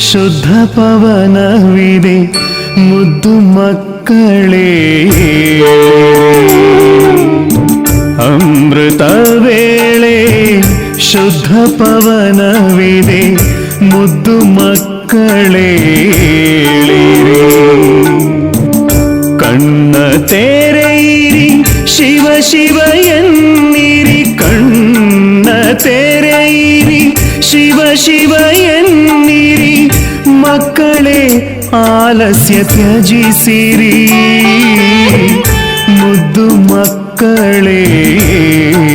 ಶುದ್ಧ ಪವನವಿದೆ ಮುದ್ದು ಮಕ್ಕಳೇ. ಅಮೃತ ವೇಳೆ ಶುದ್ಧ ಪವನವಿದೆ ಮುದ್ದು ಮಕ್ಕಳೇ. ಕಣ್ಣ ತೆರೆಯಿರಿ ಶಿವ ಶಿವ ಎನ್ನಿರಿ, ಕಣ್ಣ ತೆರೆಯಿರಿ ಶಿವ ಶಿವ ಎನ್ನಿರಿ, ಮಕ್ಕಳೇ ಆಲಸ್ಯ ತ್ಯಜಿಸಿರಿ, ಮುದ್ದು ಮಕ್ಕಳೇ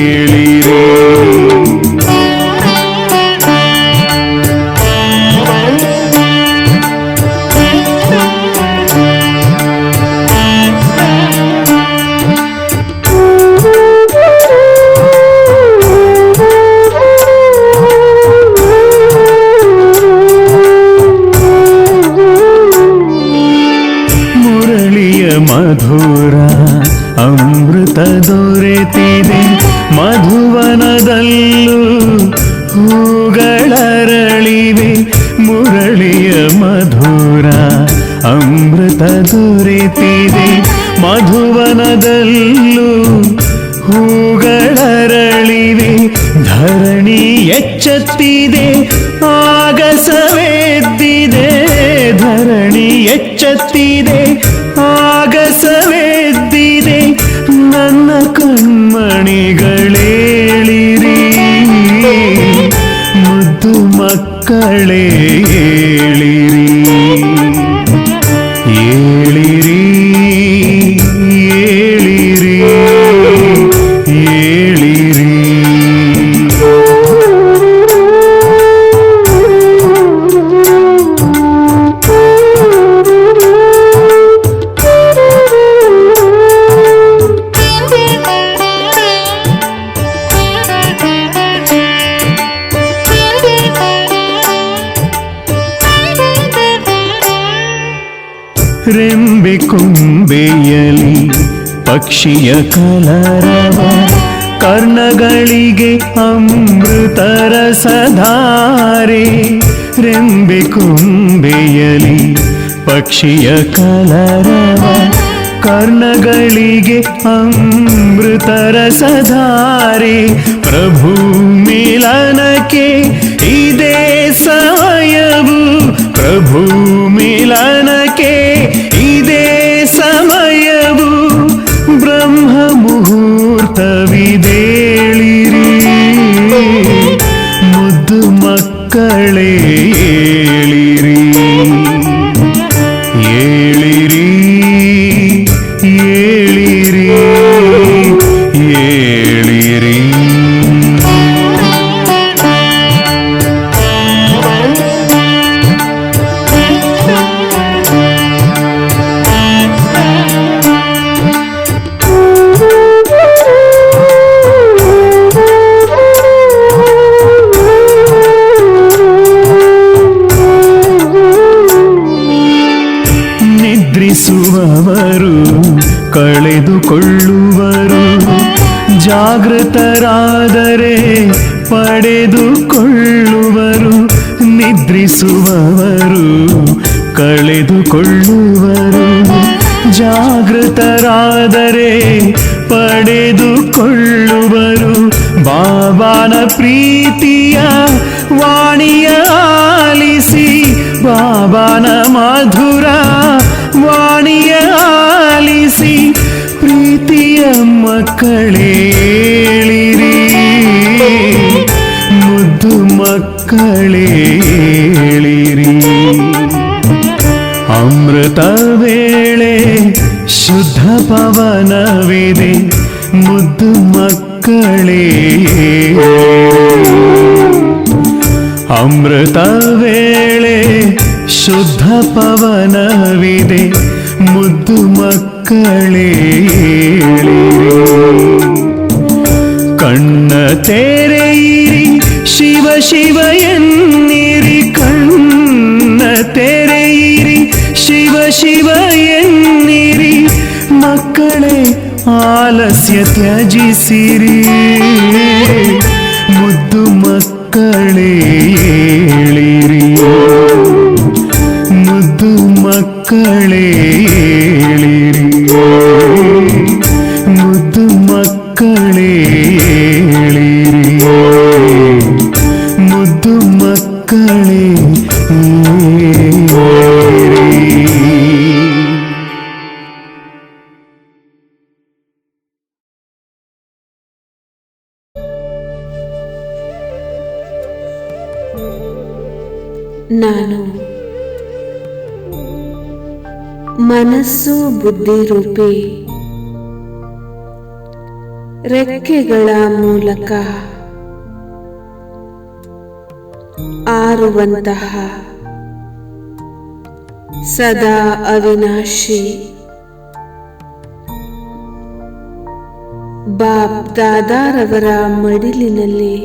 ಏಳಿರಿ. ಮಧುರ ಅಮೃತ ದೊರೆತಿದೆ ಮಧುವನದಲ್ಲೂ ಹೂಗಳರಳಿವೆ. ಮುರಳಿಯ ಮಧುರ ಅಮೃತ ದೊರೆತಿದೆ ಮಧುವನದಲ್ಲೂ ಹೂಗಳರಳಿವೆ. ಧರಣಿ ಎಚ್ಚತ್ತಿದೆ ಆಗಸವೆದ್ದಿದೆ, ಧರಣಿ ಎಚ್ಚತ್ತಿದೆ ಆಗಸವೆದ್ದಿದೆ, ನನ್ನ ಕಣ್ಮಣಿಗಳೇಳಿರಿ, ಮುದ್ದು ಮಕ್ಕಳೇ ಏಳಿರಿ. ಏಳಿರಿ ಏಳಿರಿ ಏಳಿರಿ. ರೆಂಬೆ ಕೊಂಬೆಯಲಿ ಪಕ್ಷಿಯ ಕಲರವ, ಕರ್ಣಗಳಿಗೆ ಅಮೃತರ ಸಧಾರೆ. ರೆಂಬೆ ಕೊಂಬೆಯಲಿ ಪಕ್ಷಿಯ ಕಲರವ, ಕರ್ಣಗಳಿಗೆ ಅಮೃತರ ಸಧಾರೆ. ಪ್ರಭು ಮಿಲನಕ್ಕೆ ಇದೇ ಸಮಯವು, ಪ್ರಭು ಮಿಲನಕ್ಕೆ ಇದೇ ಸಮಯವು, ಬ್ರಹ್ಮ ಮುಹೂರ್ತವಿದೇಳಿರಿ, ಮುದ್ದು ಮಕ್ಕಳೇ ಏಳಿರಿ. ಏಳಿರಿ ಏಳಿರಿ ಏಳಿರಿ. ನಿದ್ರಿಸುವವರು ಕಳೆದುಕೊಳ್ಳುವರು, ಜಾಗೃತರಾದರೆ ಪಡೆದುಕೊಳ್ಳುವರು. ನಿದ್ರಿಸುವವರು ಕಳೆದುಕೊಳ್ಳುವರು, ಜಾಗೃತರಾದರೆ ಪಡೆದುಕೊಳ್ಳುವರು. ಬಾಬಾನ ಪ್ರೀತಿಯ ವಾಣಿಯ ಆಲಿಸಿ, ಬಾಬಾನ ಮಧುರ ವಾಣಿಯ ಆಲಿಸಿ, ಪ್ರೀತಿಯ ಮಕ್ಕಳೇಳಿರಿ, ಮುದ್ದು ಮಕ್ಕಳೇ ಏಳಿರಿ. ಅಮೃತ ವೇಳೆ ಶುದ್ಧ ಪವನವಿದೆ ಮುದ್ದು ಮಕ್ಕಳೇ. ಅಮೃತ ವೇಳೆ ಶುದ್ಧ ಪವನವಿದೆ ಮುದ್ದು ಮಕ್ಕಳೇ ಏಳಿರಿ. ಕಣ್ಣ ತೆರೆಯಿರಿ ಶಿವ ಶಿವ ಎನ್ನಿರಿ, ಕಣ್ಣ ತೆರೆಯಿರಿ ಶಿವ ಶಿವ ಎನ್ನಿರಿ, ಮಕ್ಕಳೇ ಆಲಸ್ಯ ತ್ಯಜಿಸಿರಿ, ಮುದ್ದು ಮಕ್ಕಳೇ ಏಳಿರಿ. ಮಕ್ಕಳೇ ಏಳಿರಿ, ಮುದ್ದು ಮಕ್ಕಳೇ ಏಳಿರಿ, ಮುದ್ದು ಮಕ್ಕಳೇ ಏಳಿರಿ. ನಾನು ಮನಸ್ಸು ಬುದ್ಧಿ ರೂಪಿ ರೆಕ್ಕೆಗಳ ಮೂಲಕ ಆರುವಂತಹ ಸದಾ ಅವಿನಾಶಿ ಬಾಬ್ ದಾದಾರವರ ಮಡಿಲಿನಲ್ಲಿ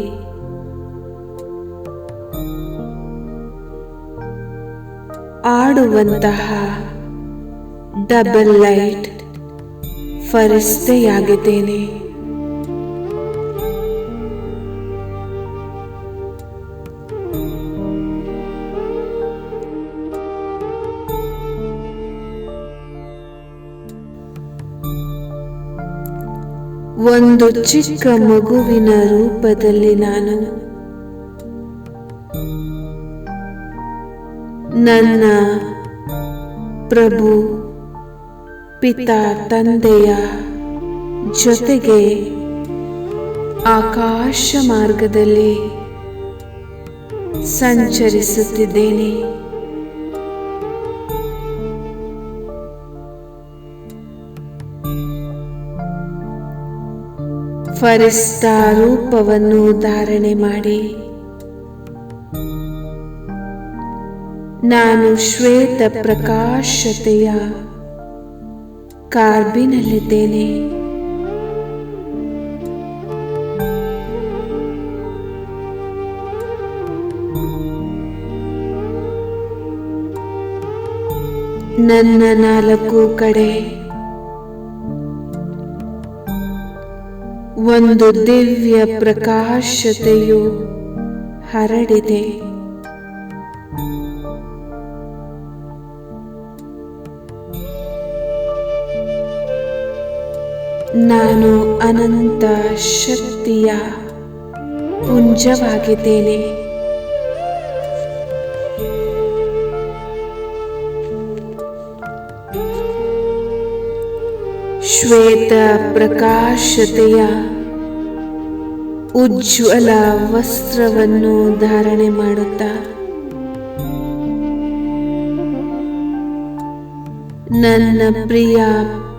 ಆಡುವಂತಹ ಡಬಲ್ ಲೈಟ್ ಫರಿಸ್ತೆಯಾಗಿದ್ದೇನೆ. ಒಂದು ಚಿಕ್ಕ ಮಗುವಿನ ರೂಪದಲ್ಲಿ ನಾನು ನನ್ನ ಪ್ರಭು ಪಿತಾ ತಂದೆಯ ಜೊತೆಗೆ ಆಕಾಶ ಮಾರ್ಗದಲ್ಲಿ ಸಂಚರಿಸುತ್ತಿದ್ದೇನೆ. ಫರಿಸ್ತಾ ರೂಪವನ್ನು ಧಾರಣೆ ಮಾಡಿ ನಾನು ಶ್ವೇತ ಪ್ರಕಾಶತೆಯ ಕಾರ್ಬಿನಲ್ಲಿದ್ದೇನೆ. ನನ್ನ ನಾಲ್ಕು ಕಡೆ ಒಂದು ದಿವ್ಯ ಪ್ರಕಾಶತೆಯು ಹರಡಿದೆ. ನಾನು ಅನಂತ ಶಕ್ತಿಯ ಪುಂಜವಾಗಿದ್ದೇನೆ. ಶ್ವೇತ ಪ್ರಕಾಶತೆಯ ಉಜ್ವಲ ವಸ್ತ್ರವನ್ನು ಧಾರಣೆ ಮಾಡುತ್ತಾ ನನ್ನ ಪ್ರಿಯ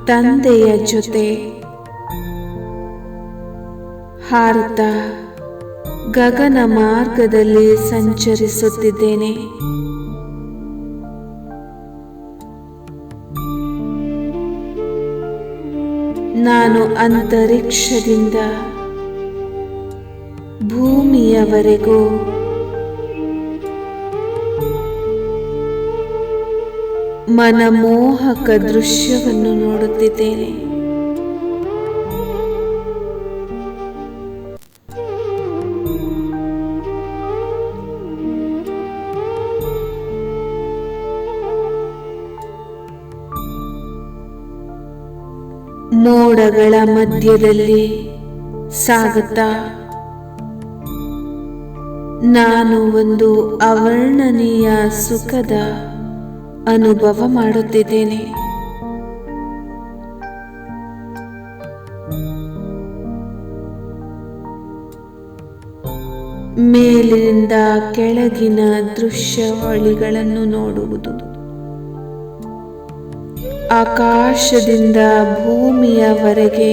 ತಂದೆಯ ಜೊತೆ ಹಾರುತ್ತಾ ಗಗನ ಮಾರ್ಗದಲ್ಲಿ ಸಂಚರಿಸುತ್ತಿದ್ದೇನೆ. ನಾನು ಅಂತರಿಕ್ಷದಿಂದ ಭೂಮಿಯವರೆಗೂ ಮನಮೋಹಕ ದೃಶ್ಯವನ್ನು ನೋಡುತ್ತಿದ್ದೇನೆ. ಮೋಡಗಳ ಮಧ್ಯದಲ್ಲಿ ಸಾಗುತ್ತಾ ನಾನು ಒಂದು ಅವರ್ಣನೀಯ ಸುಖದ ಅನುಭವ ಮಾಡುತ್ತಿದ್ದೇನೆ. ಮೇಲಿನಿಂದ ಕೆಳಗಿನ ದೃಶ್ಯಾವಳಿಗಳನ್ನು ನೋಡುವುದು, ಆಕಾಶದಿಂದ ಭೂಮಿಯವರೆಗೆ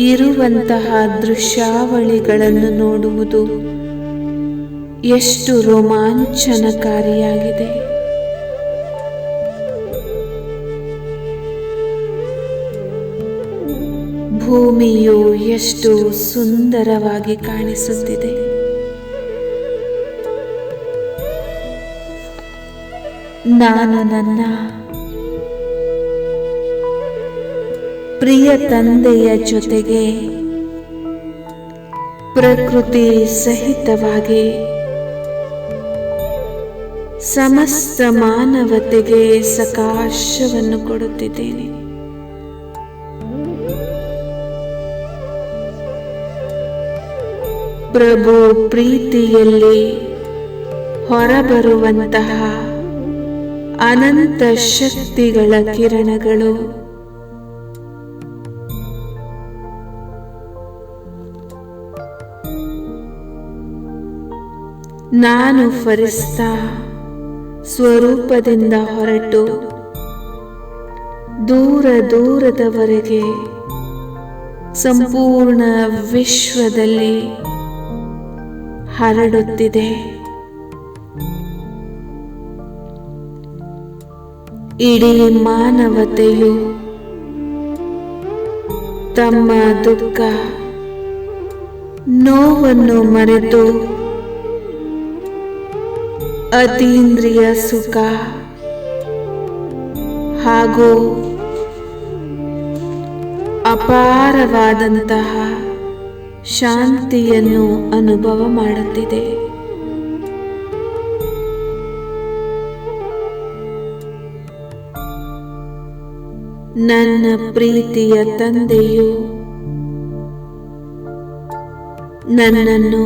ಇರುವಂತಹ ದೃಶ್ಯಾವಳಿಗಳನ್ನು ನೋಡುವುದು ಎಷ್ಟು ರೋಮಾಂಚನಕಾರಿಯಾಗಿದೆ. ಭೂಮಿಯು ಎಷ್ಟು ಸುಂದರವಾಗಿ ಕಾಣಿಸುತ್ತಿದೆ. ನಾನು ನನ್ನ ಪ್ರಿಯ ತಂದೆಯ ಜೊತೆಗೆ ಪ್ರಕೃತಿ ಸಹಿತವಾಗಿ ಸಮಸ್ತ ಮಾನವತೆಗೆ ಸಕಾಶವನ್ನು ಕೊಡುತ್ತಿದ್ದೇನೆ. ಪ್ರಭು ಪ್ರೀತಿಯಲ್ಲಿ ಹೊರಬರುವಂತಹ ಅನಂತ ಶಕ್ತಿಗಳ ಕಿರಣಗಳು ನಾನು ಫರಿಸ್ತಾ ಸ್ವರೂಪದಿಂದ ಹೊರಟು ದೂರ ದೂರದವರೆಗೆ ಸಂಪೂರ್ಣ ವಿಶ್ವದಲ್ಲಿ ಹರಡುತ್ತಿದೆ. ಇಡೀ ಮಾನವತೆಯು ತಮ್ಮ ದುಃಖ ನೋವನ್ನು ಮರೆತು ಅತೀಂದ್ರಿಯ ಸುಖ ಹಾಗೂ ಅಪಾರವಾದಂತಹ ಶಾಂತಿಯನ್ನು ಅನುಭವ ಮಾಡುತ್ತಿದೆ. ನನ್ನ ಪ್ರೀತಿಯ ತಂದೆಯು ನನ್ನನ್ನು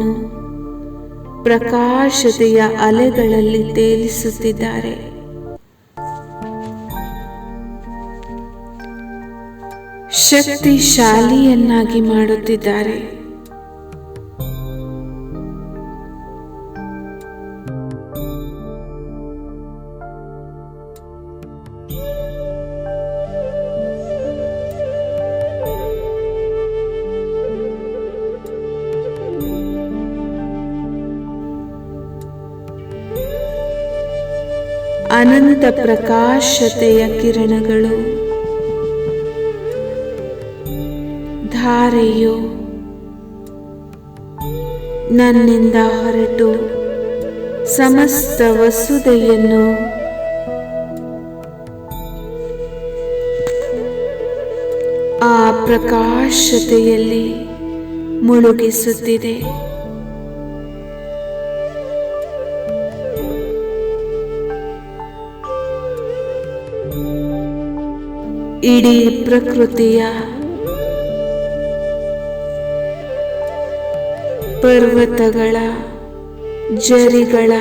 ಪ್ರಕಾಶತೆಯ ಅಲೆಗಳಲ್ಲಿ ತೇಲಿಸುತ್ತಿದ್ದಾರೆ. ಶಕ್ತಿಶಾಲಿಯನ್ನಾಗಿ ಮಾಡುತ್ತಿದ್ದಾರೆ. ಅನಂತ ಪ್ರಕಾಶತೆಯ ಕಿರಣಗಳು ಧಾರೆಯು ನನ್ನಿಂದ ಹೊರಟು ಸಮಸ್ತ ವಸುದೆಯನ್ನು ಆ ಪ್ರಕಾಶತೆಯಲ್ಲಿ ಮುಳುಗಿಸುತ್ತಿದೆ. ಇಡೀ ಪ್ರಕೃತಿಯ ಪರ್ವತಗಳ ಜರಿಗಳ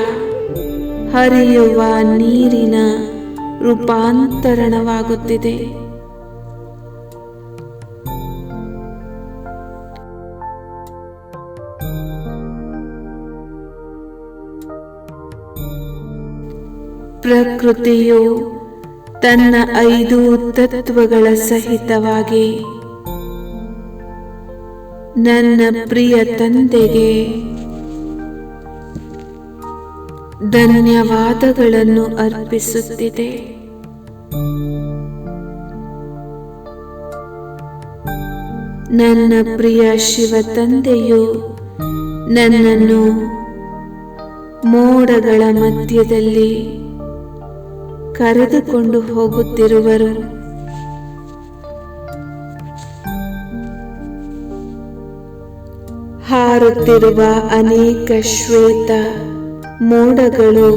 ಹರಿಯುವ ನೀರಿನ ರೂಪಾಂತರಣವಾಗುತ್ತಿದೆ. ಪ್ರಕೃತಿಯು ತನ್ನ 5 ತತ್ವಗಳ ಸಹಿತವಾಗಿ ನನ್ನ ಪ್ರಿಯ ತಂದೆಗೆ ಧನ್ಯವಾದಗಳನ್ನು ಅರ್ಪಿಸುತ್ತಿದೆ. ನನ್ನ ಪ್ರಿಯ ಶಿವ ತಂದೆಯು ನನ್ನನ್ನು ಮೋಡಗಳ ಮಧ್ಯದಲ್ಲಿ ಕರೆದುಕೊಂಡು ಹೋಗುತ್ತಿರುವರು. ಹಾರುತ್ತಿರುವ ಅನೇಕ ಶ್ವೇತ ಮೋಡಗಳು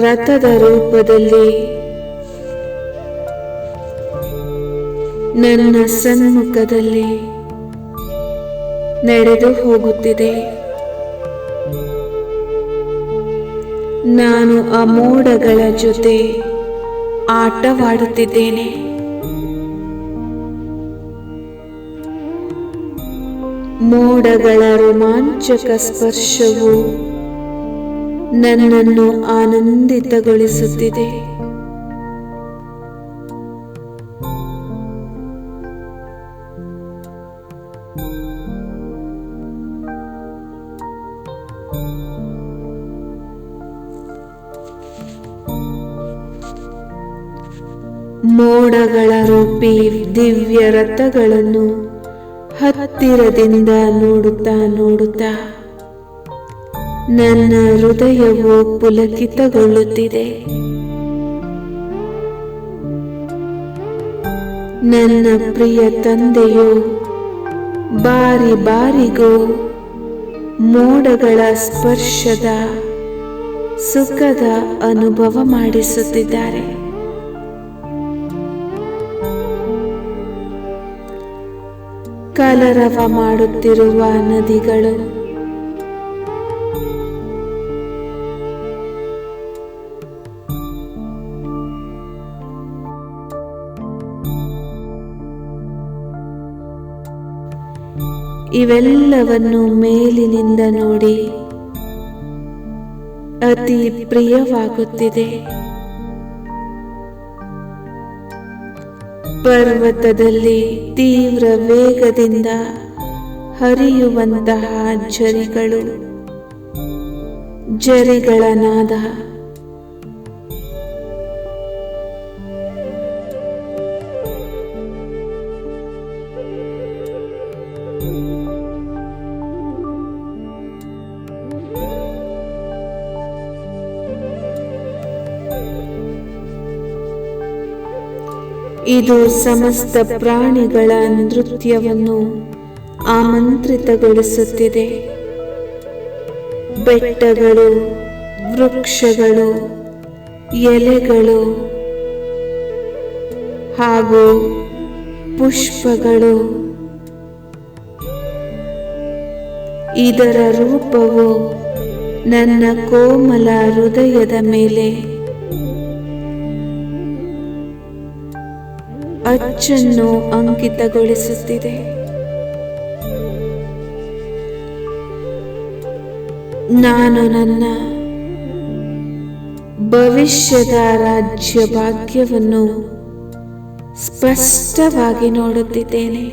ರಥದ ರೂಪದಲ್ಲಿ ನನ್ನ ಸನ್ಮುಖದಲ್ಲಿ ನಡೆದು ಹೋಗುತ್ತಿದೆ. ನಾನು ಆ ಮೋಡಗಳ ಜೊತೆ ಆಟವಾಡುತ್ತಿದ್ದೇನೆ. ಮೋಡಗಳ ರೋಮಾಂಚಕ ಸ್ಪರ್ಶವು ನನ್ನನ್ನು ಆನಂದಿತಗೊಳಿಸುತ್ತಿದೆ. ಮೋಡಗಳ ರೂಪಿ ದಿವ್ಯ ರಥಗಳನ್ನು ಹತ್ತಿರದಿಂದ ನೋಡುತ್ತಾ ನನ್ನ ಹೃದಯವು ಪುಲಕಿತಗೊಳ್ಳುತ್ತಿದೆ. ನನ್ನ ಪ್ರಿಯ ತಂದೆಯು ಬಾರಿ ಬಾರಿಗೂ ಮೋಡಗಳ ಸ್ಪರ್ಶದ ಸುಖದ ಅನುಭವ ಮಾಡಿಸುತ್ತಿದ್ದಾರೆ. ಕಲರವ ಮಾಡುತ್ತಿರುವ ನದಿಗಳು ಇವೆಲ್ಲವನ್ನು ಮೇಲಿನಿಂದ ನೋಡಿ ಅತಿ ಪ್ರಿಯವಾಗುತ್ತಿದೆ. ಪರ್ವತದಲ್ಲಿ ತೀವ್ರ ವೇಗದಿಂದ ಹರಿಯುವಂತಹ ಜರಿಗಳ ನಾದ, ಇದು ಸಮಸ್ತ ಪ್ರಾಣಿಗಳ ನೃತ್ಯವನ್ನು ಆಮಂತ್ರಿತಗೊಳಿಸುತ್ತಿದೆ. ಬೆಟ್ಟಗಳು, ವೃಕ್ಷಗಳು, ಎಲೆಗಳು ಹಾಗೂ ಪುಷ್ಪಗಳು ಇದರ ರೂಪವು ನನ್ನ ಕೋಮಲ ಹೃದಯದ ಮೇಲೆ ಅಚ್ಚನ್ನು ಅಂಕಿತಗೊಳಿಸುತ್ತಿದೆ. ನಾನು ನನ್ನ ಭವಿಷ್ಯದ ರಾಜ್ಯ ಭಾಗ್ಯವನ್ನು ಸ್ಪಷ್ಟವಾಗಿ ನೋಡುತ್ತಿದ್ದೇನೆ.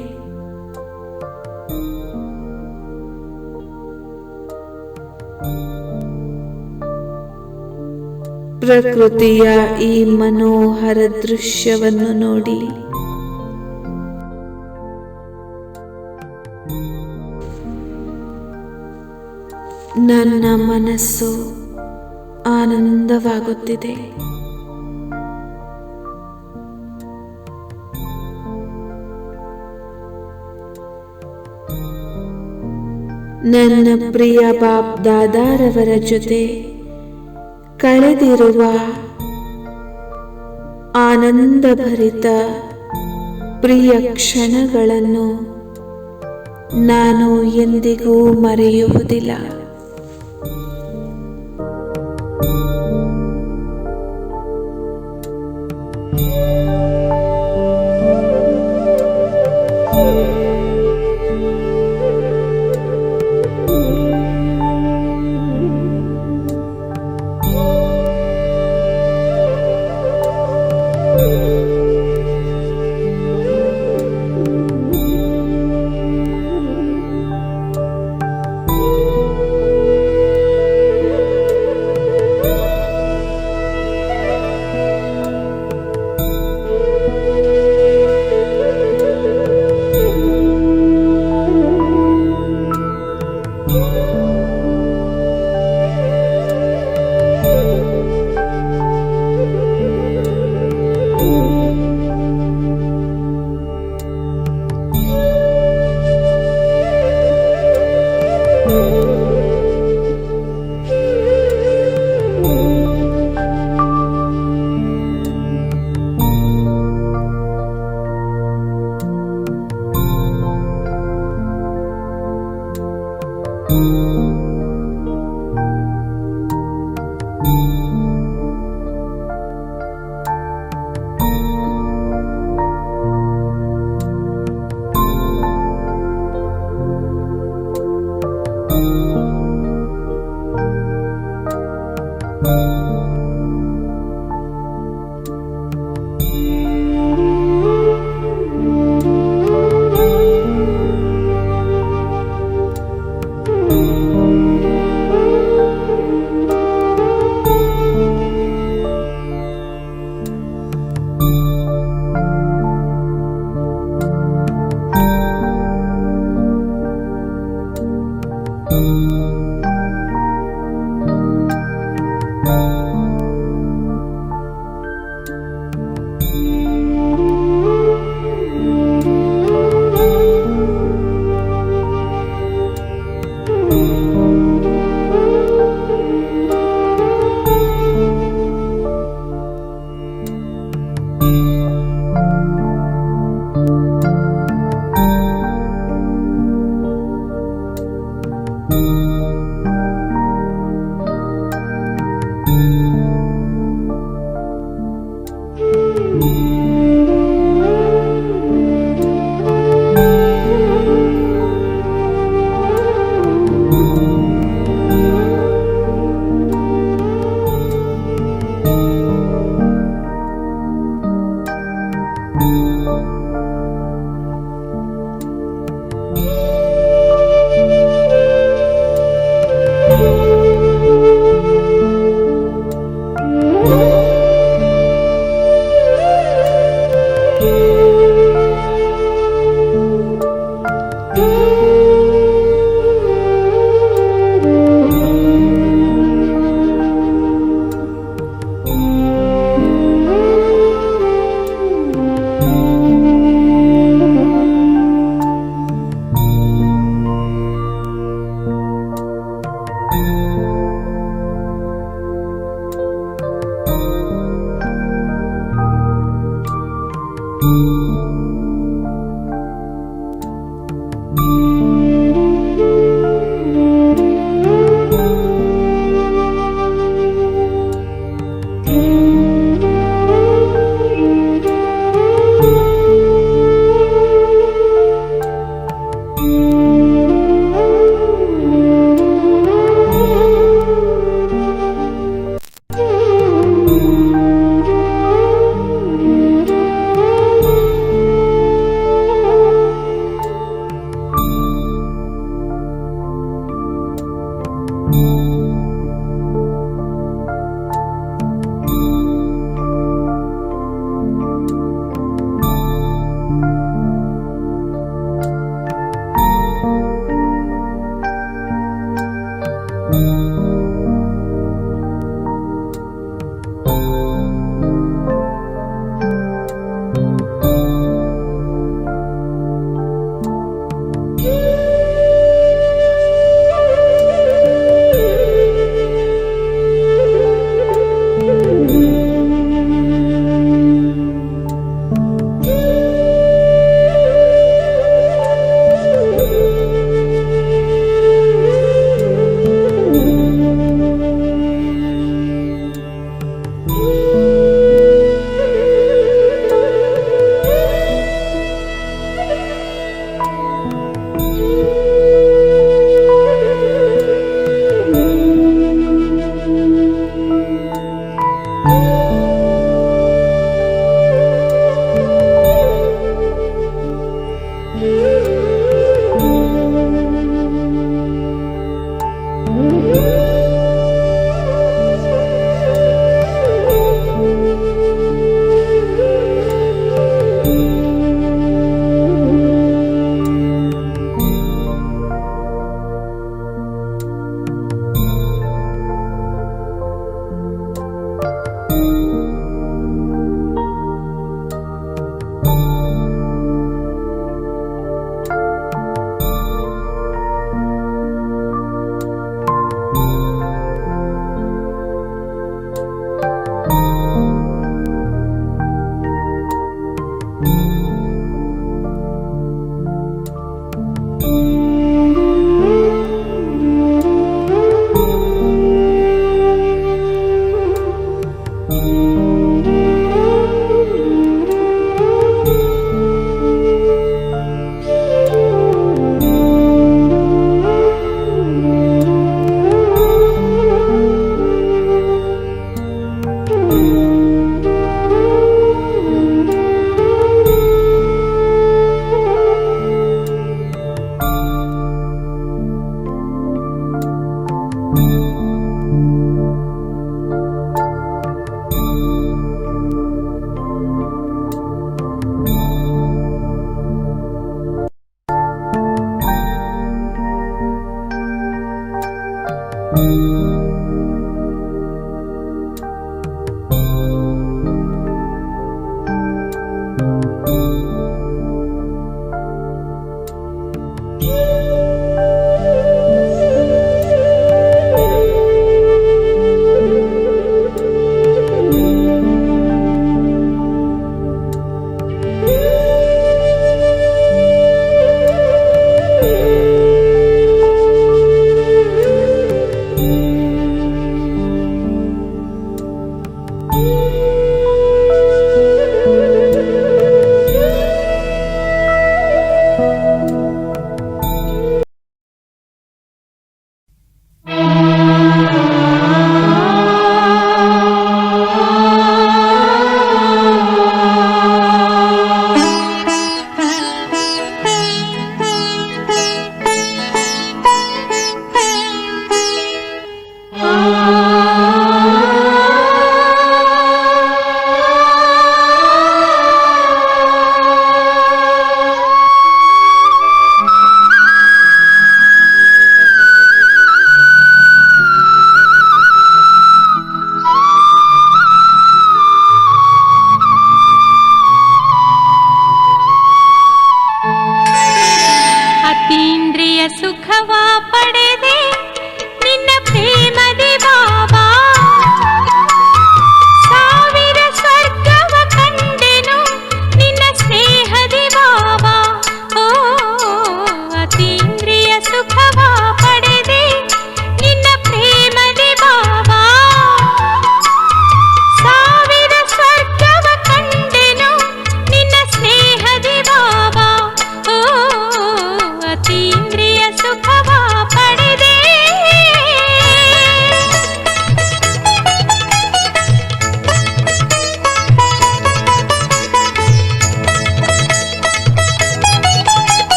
ಪ್ರಕೃತಿಯ ಈ ಮನೋಹರ ದೃಶ್ಯವನ್ನು ನೋಡಿ ನನ್ನ ಮನಸ್ಸು ಆನಂದವಾಗುತ್ತಿದೆ. ನನ್ನ ಪ್ರಿಯ ಬಾಪ್ ದಾದಾರವರ ಜೊತೆ ಕಳೆದಿರುವ ಆನಂದಭರಿತ ಪ್ರಿಯ ಕ್ಷಣಗಳನ್ನು ನಾನು ಎಂದಿಗೂ ಮರೆಯುವುದಿಲ್ಲ.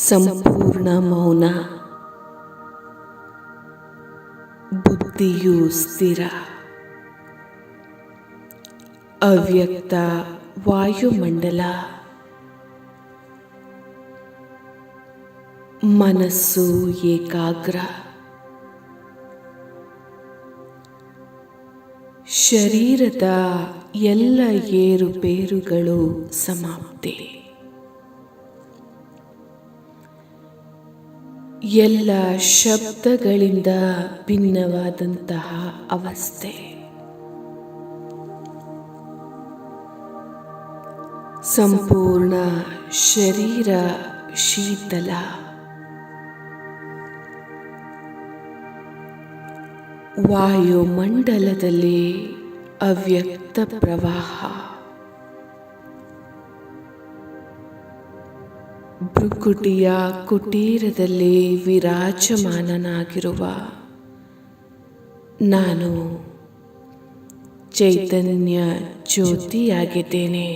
ಸಂಪೂರ್ಣ ಮೌನ, ಬುದ್ಧಿಯು ಸ್ಥಿರ, ಅವ್ಯಕ್ತ ವಾಯುಮಂಡಲ, ಮನಸ್ಸು ಏಕಾಗ್ರ, ಶರೀರದ ಎಲ್ಲ ಏರುಪೇರುಗಳು ಸಮಾಪ್ತಿ, ಎಲ್ಲ ಶಬ್ದಗಳಿಂದ ಭಿನ್ನವಾದಂತಹ ಅವಸ್ಥೆ, ಸಂಪೂರ್ಣ ಶರೀರ ಶೀತಲ, ವಾಯುಮಂಡಲದಲ್ಲಿ ಅವ್ಯಕ್ತ ಪ್ರವಾಹ, ಭೃಕುಟಿಯ ಕುಟೀರದಲ್ಲಿ ವಿರಾಜಮಾನನಾಗಿರುವ ನಾನು ಚೈತನ್ಯ ಜ್ಯೋತಿಯಾಗಿದ್ದೇನೆ.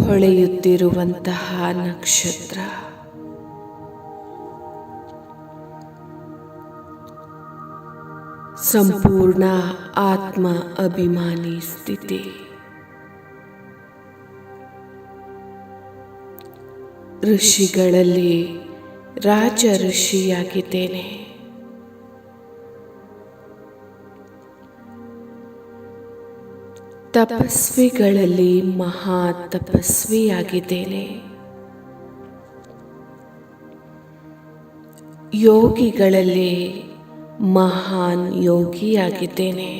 ಹೊಳೆಯುತ್ತಿರುವಂತಹ ನಕ್ಷತ್ರ, ಸಂಪೂರ್ಣ ಆತ್ಮ ಅಭಿಮಾನಿ ಸ್ಥಿತಿ, ಋಷಿಗಳಲ್ಲಿ ರಾಜ ಋಷಿಯಾಗಿದ್ದೇನೆ. ತಪಸ್ವಿಗಳಲ್ಲಿ ಮಹಾ ತಪಸ್ವಿಯಾಗಿದ್ದೇನೆ. ಯೋಗಿಗಳಲ್ಲಿ ಮಹಾನ್ ಯೋಗಿಯಾಗಿದ್ದೇನೆ.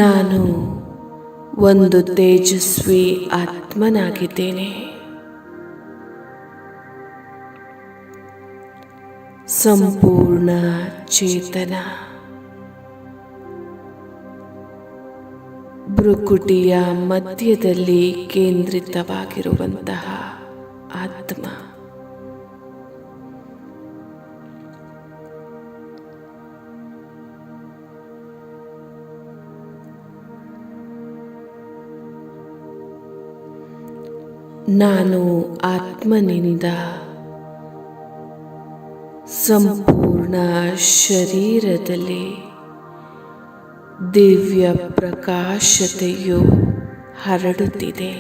ನಾನು ಒಂದು ತೇಜಸ್ವಿ ಆತ್ಮನಾಗಿದ್ದೇನೆ. ಸಂಪೂರ್ಣ ಚೇತನ, ಭೃಕುಟಿಯ ಮಧ್ಯದಲ್ಲಿ ಕೇಂದ್ರಿತವಾಗಿರುವಂತಹ ಆತ್ಮ. ನಾನು ಆತ್ಮನಿಂದ ಸಂಪೂರ್ಣ ಶರೀರದಲ್ಲಿ ದಿವ್ಯ ಪ್ರಕಾಶತೆಯು ಹರಡುತ್ತಿದೆ.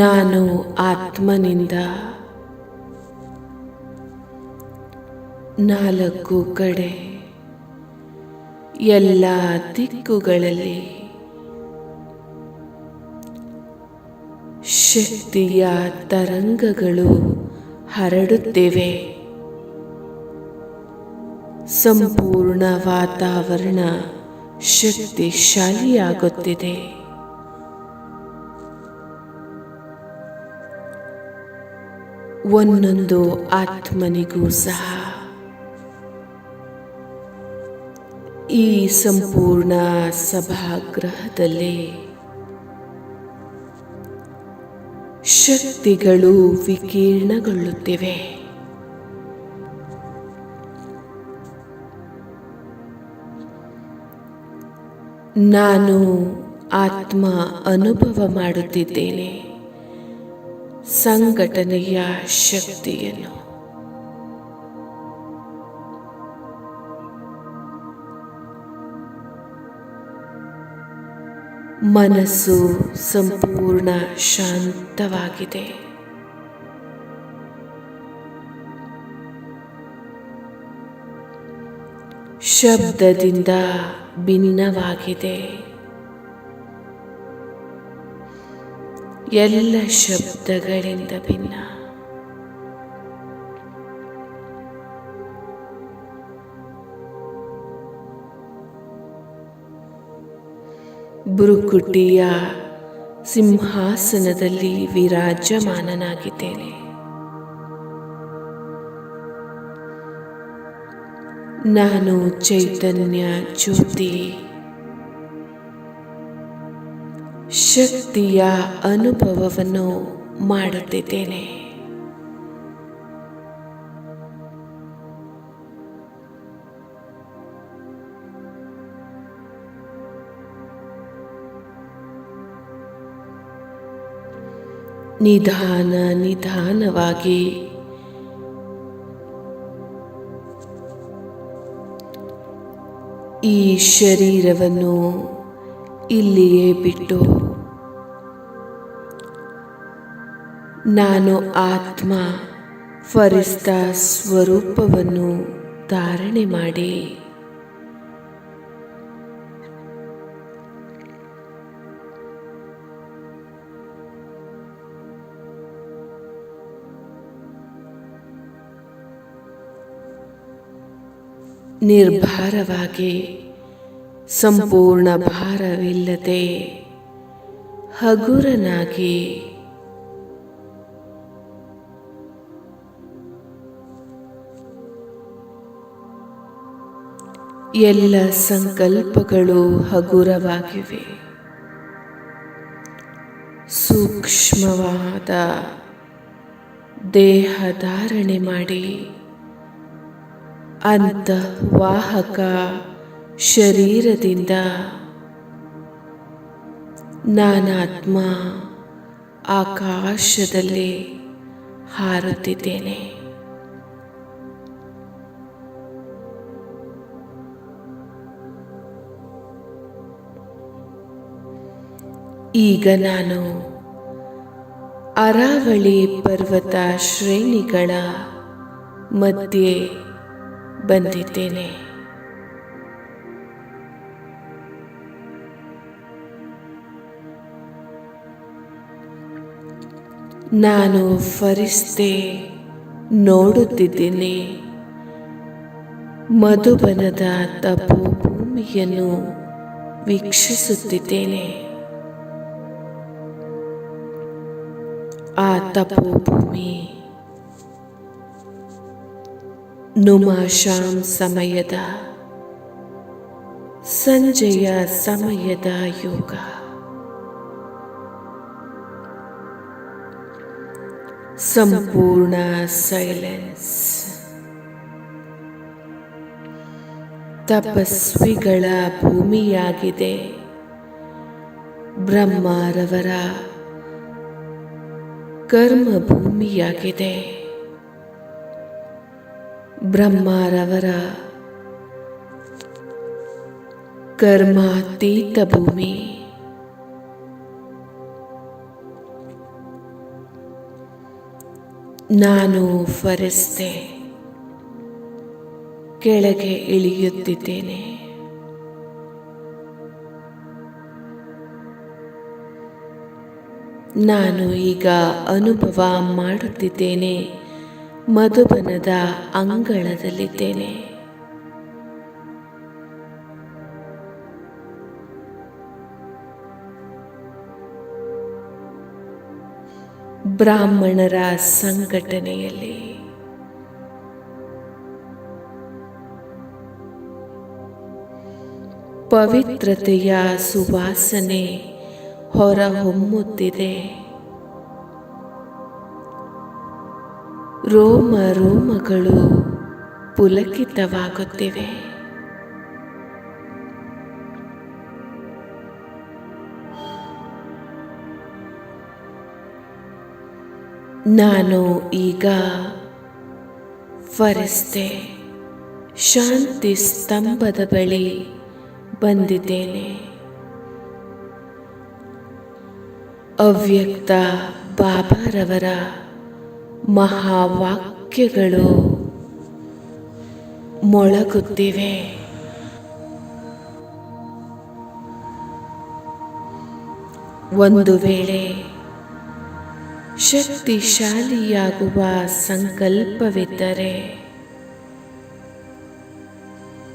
ನಾನು ಆತ್ಮನಿಂದ 4 ಕಡೆ ಎಲ್ಲ ದಿಕ್ಕುಗಳಲ್ಲಿ ಶಕ್ತಿಯ ತರಂಗಗಳು ಹರಡುತ್ತಿವೆ. ಸಂಪೂರ್ಣ ವಾತಾವರಣ ಶಕ್ತಿಶಾಲಿಯಾಗುತ್ತಿದೆ. ಒಂದೊಂದು ಆತ್ಮನಿಗೂ ಸಹ ಈ ಸಂಪೂರ್ಣ ಸಭಾಗೃಹದಲ್ಲಿ ಶಕ್ತಿಗಳು ವಿಕೀರ್ಣಗೊಳ್ಳುತ್ತಿವೆ. ನಾನು ಆತ್ಮ ಅನುಭವ ಮಾಡುತ್ತಿದ್ದೇನೆ ಸಂಘಟನೆಯ ಶಕ್ತಿಯನ್ನು. ಮನಸ್ಸು ಸಂಪೂರ್ಣ ಶಾಂತವಾಗಿದೆ. ಶಬ್ದದಿಂದ ಭಿನ್ನವಾಗಿದೆ. ಎಲ್ಲ ಶಬ್ದಗಳಿಂದ ಭಿನ್ನ. ಭೃಕುಟಿಯ ಸಿಂಹಾಸನದಲ್ಲಿ ವಿರಾಜಮಾನನಾಗಿದ್ದೇನೆ. ನಾನು ಚೈತನ್ಯ ಜ್ಯೋತಿ. ಶಕ್ತಿಯ ಅನುಭವವನ್ನು ಮಾಡುತ್ತಿದ್ದೇನೆ. ನಿಧಾನ ನಿಧಾನವಾಗಿ ಈ ಶರೀರವನ್ನು ಇಲ್ಲಿಯೇ ಬಿಟ್ಟು ನಾನು ಆತ್ಮ ಫರಿಸ್ತಾ ಸ್ವರೂಪವನ್ನು ಧಾರಣೆ ಮಾಡಿ ನಿರ್ಭಾರವಾಗಿ ಸಂಪೂರ್ಣ ಭಾರವಿಲ್ಲದೆ ಹಗುರನಾಗಿ ಎಲ್ಲ ಸಂಕಲ್ಪಗಳು ಹಗುರವಾಗಿವೆ. ಸೂಕ್ಷ್ಮವಾದ ದೇಹ ಧಾರಣೆ ಮಾಡಿ ಅಂತರ್ವಾಹಕ ಶರೀರದಿಂದ ನಾನಾತ್ಮ ಆಕಾಶದಲ್ಲಿ ಹಾರುತ್ತಿದ್ದೇನೆ. ಈಗ ನಾನು ಅರಾವಳಿ ಪರ್ವತ ಶ್ರೇಣಿಗಳ ಮಧ್ಯೆ ಬಂದಿದ್ದೇನೆ. ನಾನು ಫರಿಸ್ತೆ ನೋಡುತ್ತಿದ್ದೇನೆ. ಮಧುಬನದ ತಪೋಭೂಮಿಯನ್ನು ವೀಕ್ಷಿಸುತ್ತಿದ್ದೇನೆ. ಆ ತಪೋಭೂಮಿ ನುಮಾಶಾಂ ಸಮಯದ ಸಂಜೆಯ ಸಮಯದ ಯೋಗ. ಸಂಪೂರ್ಣ ಸೈಲೆನ್ಸ್. ತಪಸ್ವಿಗಳ ಭೂಮಿಯಾಗಿದೆ. ಬ್ರಹ್ಮರವರ ಕರ್ಮಭೂಮಿಯಾಗಿದೆ. ಬ್ರಹ್ಮರವರ ಕರ್ಮಾತೀತ ಭೂಮಿ. ನಾನು ಫರಿಸ್ತೆ ಕೆಳಗೆ ಇಳಿಯುತ್ತಿದ್ದೇನೆ. ನಾನು ಈಗ ಅನುಭವ ಮಾಡುತ್ತಿದ್ದೇನೆ. ಮಧುಬನದ ಅಂಗಳದಲ್ಲಿದ್ದೇನೆ. ಬ್ರಾಹ್ಮಣರ ಸಂಘಟನೆಯಲ್ಲಿ ಪವಿತ್ರತೆಯ ಸುವಾಸನೆ ಹೊರಹೊಮ್ಮುತ್ತಿದೆ. ರೋಮ ರೋಮಗಳು ಪುಲಕಿತವಾಗುತ್ತಿವೆ. ನಾನು ಈಗ ಫರಿಸ್ತೆ ಶಾಂತಿ ಸ್ತಂಭದ ಬಳಿ ಬಂದಿದ್ದೇನೆ. ಅವ್ಯಕ್ತ ಬಾಬಾರವರ ಮಹಾವಾಕ್ಯಗಳು ಮೊಳಗುತ್ತಿವೆ. ಒಂದು ವೇಳೆ ಶಕ್ತಿಶಾಲಿಯಾಗುವ ಸಂಕಲ್ಪವಿದ್ದರೆ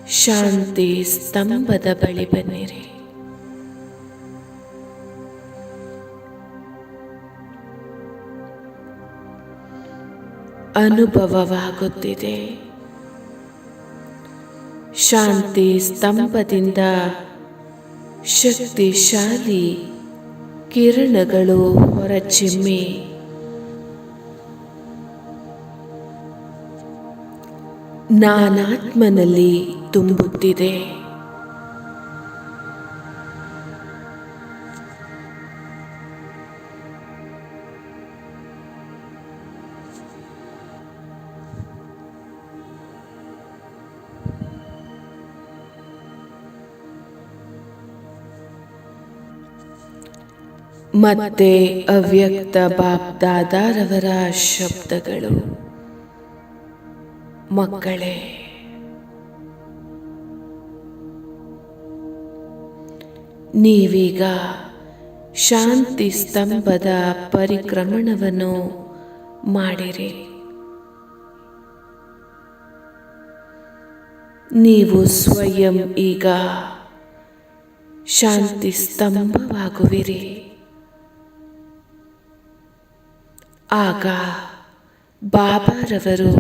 ಶಾಂತಿ ಸ್ತಂಭದ ಬಳಿ ಬನ್ನಿರಿ. ಅನುಭವವಾಗುತ್ತಿದೆ. ಶಾಂತಿ ಸ್ತಂಭದಿಂದ ಶಕ್ತಿಶಾಲಿ ಕಿರಣಗಳು ಹೊರಚಿಮ್ಮಿ ನಾನಾತ್ಮನಲ್ಲಿ ತುಂಬುತ್ತಿದೆ. ಮತ್ತೆ ಅವ್ಯಕ್ತ ಬಾಪ್ದಾದಾರವರ ಶಬ್ದಗಳು. ಮಕ್ಕಳೇ, ನೀವೀಗ ಶಾಂತಿ ಸ್ತಂಭದ ಪರಿಕ್ರಮಣವನ್ನು ಮಾಡಿರಿ. ನೀವು ಸ್ವಯಂ ಈಗ ಶಾಂತಿ ಸ್ತಂಭವಾಗುವಿರಿ. ಆಗ ಬಾಬಾರವರು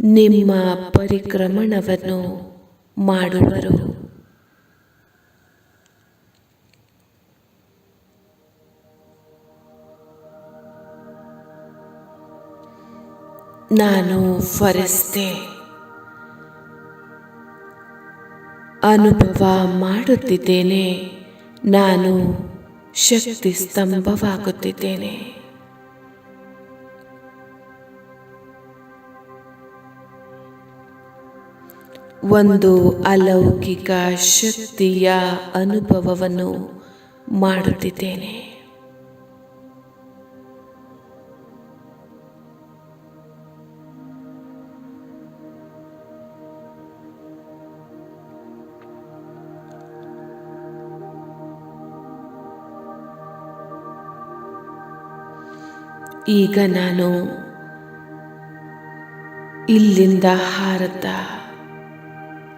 ನಿಮ್ಮ ಪರಿಕ್ರಮಣವನ್ನು ಮಾಡುವರು. ನಾನು ಫರಿಸ್ತೆ ಅನುಭವ ಮಾಡುತ್ತಿದ್ದೇನೆ. ನಾನು ಶಕ್ತಿ ಸ್ತಂಭವಾಗುತ್ತಿದ್ದೇನೆ. ಒಂದು ಅಲೌಕಿಕ ಶಕ್ತಿಯ ಅನುಭವವನ್ನು ಮಾಡುತ್ತಿದ್ದೇನೆ. ಈಗ ನಾನು ಇಲ್ಲಿಂದ ಹಾರುತ್ತಾ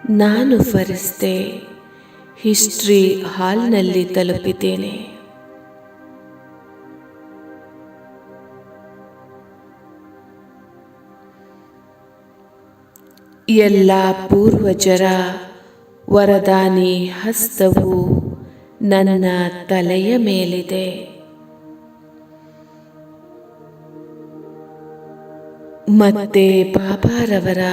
ನಾನು ಫರಿಸ್ತೆ ಹಿಸ್ಟ್ರಿ ಹಾಲ್ನಲ್ಲಿ ತಲುಪಿದ್ದೇನೆ. ಎಲ್ಲ ಪೂರ್ವಜರ ವರದಾನಿ ಹಸ್ತವು ನನ್ನ ತಲೆಯ ಮೇಲಿದೆ. ಮತ್ತೆ ಬಾಬಾರವರ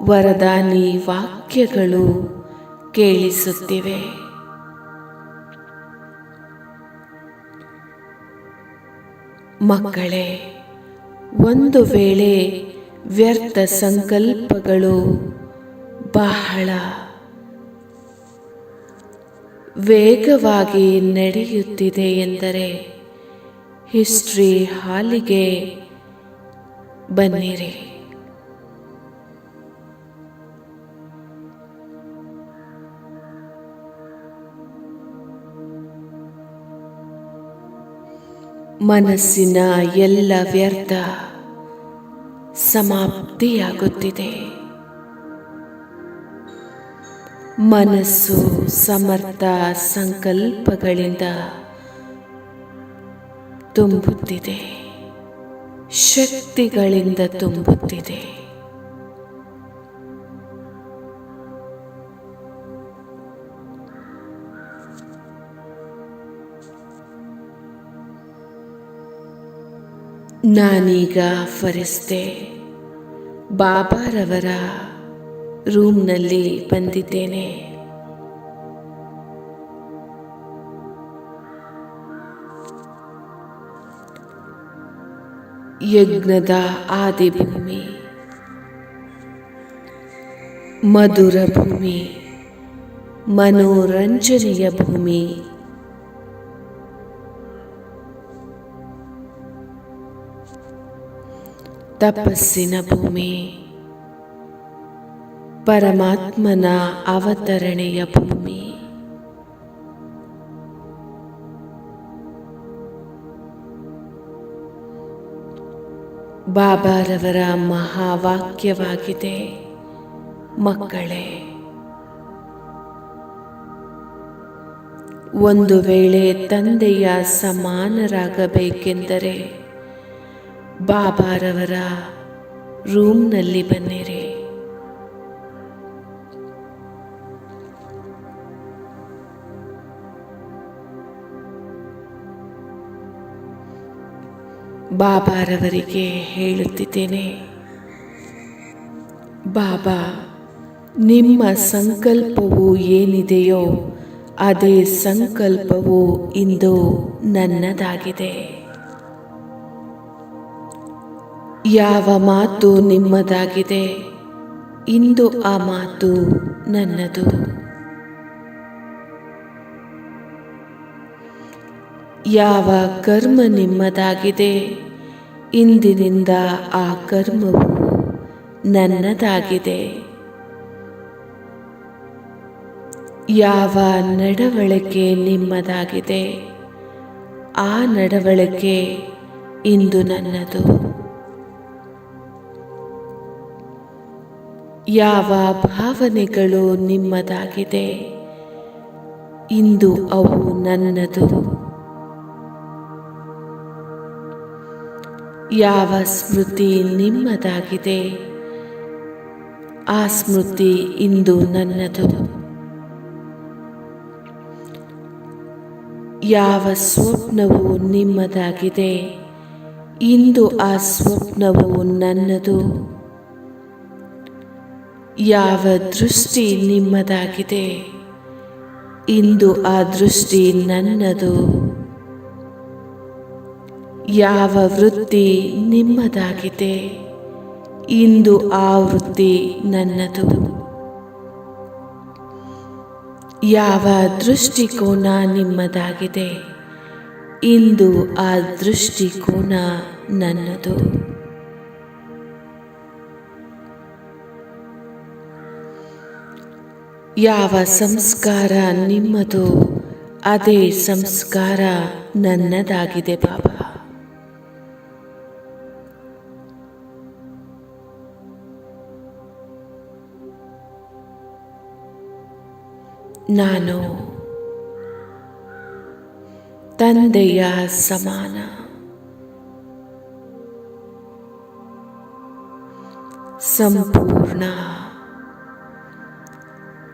ವರದಾನಿ ವಾಕ್ಯಗಳು ಕೇಳಿಸುತ್ತಿವೆ. ಮಕ್ಕಳೇ, ಒಂದು ವೇಳೆ ವ್ಯರ್ಥ ಸಂಕಲ್ಪಗಳು ಬಹಳ ವೇಗವಾಗಿ ನಡೆಯುತ್ತಿದೆ ಎಂದರೆ ಹಿಸ್ಟ್ರಿ ಹಾಲಿಗೆ ಬನ್ನಿರಿ. ಮನಸ್ಸಿನ ಎಲ್ಲ ವ್ಯರ್ಥ ಸಮಾಪ್ತಿಯಾಗುತ್ತಿದೆ. ಮನಸ್ಸು ಸಮರ್ಥ ಸಂಕಲ್ಪಗಳಿಂದ ತುಂಬುತ್ತಿದೆ, ಶಕ್ತಿಗಳಿಂದ ತುಂಬುತ್ತಿದೆ. ನಾನೀಗ ಫರಿಸ್ತೆ ಬಾಬಾರವರ ರೂಮ್ನಲ್ಲಿ ಬಂದಿದ್ದೇನೆ. ಯಜ್ಞದ ಆದಿಭೂಮಿ, ಮಧುರ ಭೂಮಿ, ಮನೋರಂಜನೆಯ ಭೂಮಿ, ತಪಸ್ಸಿನ ಭೂಮಿ, ಪರಮಾತ್ಮನ ಅವತರಣೆಯ ಭೂಮಿ. ಬಾಬಾರವರ ಮಹಾವಾಕ್ಯವಾಗಿದೆ, ಮಕ್ಕಳೇ, ಒಂದು ವೇಳೆ ತಂದೆಯ ಸಮಾನರಾಗಬೇಕೆಂದರೆ ಬಾಬಾರವರ ರೂಮ್ನಲ್ಲಿ ಬನ್ನಿರಿ. ಬಾಬಾರವರಿಗೆ ಹೇಳುತ್ತಿದ್ದೇನೆ, ಬಾಬಾ, ನಿಮ್ಮ ಸಂಕಲ್ಪವು ಏನಿದೆಯೋ ಅದೇ ಸಂಕಲ್ಪವು ಇಂದು ನನ್ನದಾಗಿದೆ. ಯಾವ ಮಾತು ನಿಮ್ಮದಾಗಿದೆ, ಇಂದು ಆ ಮಾತು ನನ್ನದು. ಯಾವ ಕರ್ಮ ನಿಮ್ಮದಾಗಿದೆ, ಇಂದಿನಿಂದ ಆ ಕರ್ಮವು ನನ್ನದಾಗಿದೆ. ಯಾವ ನಡವಳಿಕೆ ನಿಮ್ಮದಾಗಿದೆ, ಆ ನಡವಳಿಕೆ ಇಂದು ನನ್ನದು. ಯಾವ ಭಾವನೆಗಳು ನಿಮ್ಮದಾಗಿದೆ, ಇಂದು ಅವು ನನ್ನದು. ಯಾವ ಸ್ಮೃತಿ ನಿಮ್ಮದಾಗಿದೆ, ಆ ಸ್ಮೃತಿ ಇಂದು ನನ್ನದು. ಯಾವ ಸ್ವಪ್ನವು ನಿಮ್ಮದಾಗಿದೆ, ಇಂದು ಆ ಸ್ವಪ್ನವು ನನ್ನದು. ಯಾವ ದೃಷ್ಟಿ ನಿಮ್ಮದಾಗಿದೆ, ಇಂದು ಆ ದೃಷ್ಟಿ ನನ್ನದು. ಯಾವ ವೃತ್ತಿ ನಿಮ್ಮದಾಗಿದೆ, ಇಂದು ಆ ವೃತ್ತಿ ನನ್ನದು. ಯಾವ ದೃಷ್ಟಿಕೋನ ನಿಮ್ಮದಾಗಿದೆ, ಇಂದು ಆ ದೃಷ್ಟಿಕೋನ ನನ್ನದು. ಯಾವ ಸಂಸ್ಕಾರ ನಿಮ್ಮದು, ಅದೇ ಸಂಸ್ಕಾರ ನನ್ನದಾಗಿದೆ ಬಾಬಾ. ನಾನು ತಂದೆಯ ಸಮಾನ. ಸಂಪೂರ್ಣ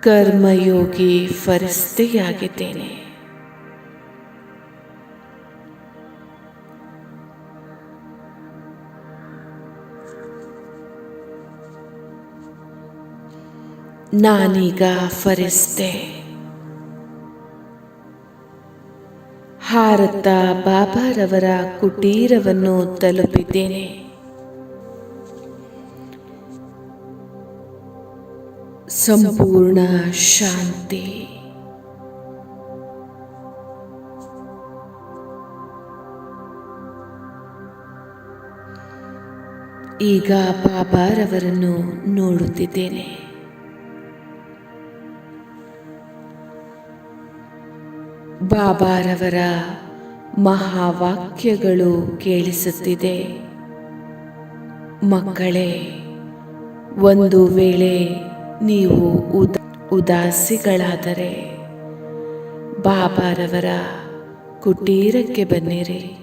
ಕರ್ಮಯೋಗಿ ಫರಿಸ್ತೆಯಾಗಿದ್ದೇನೆ. ನಾನೀಗ ಫರಿಸ್ತೆ. ಹಾರುತ್ತಾ ಬಾಬಾರವರ ಕುಟೀರವನ್ನು ತಲುಪಿದ್ದೇನೆ. ಸಂಪೂರ್ಣ ಶಾಂತಿ. ಈಗ ಬಾಬಾರವರನ್ನು ನೋಡುತ್ತಿದ್ದೇನೆ. ಬಾಬಾರವರ ಮಹಾವಾಕ್ಯಗಳು ಕೇಳಿಸುತ್ತಿದೆ. ಮಕ್ಕಳೇ, ಒಂದು ವೇಳೆ ನೀವು ಉದಾಸಿಗಳಾದರೆ ಬಾಬಾರವರ ಕುಟೀರಕ್ಕೆ ಬನ್ನಿರಿ.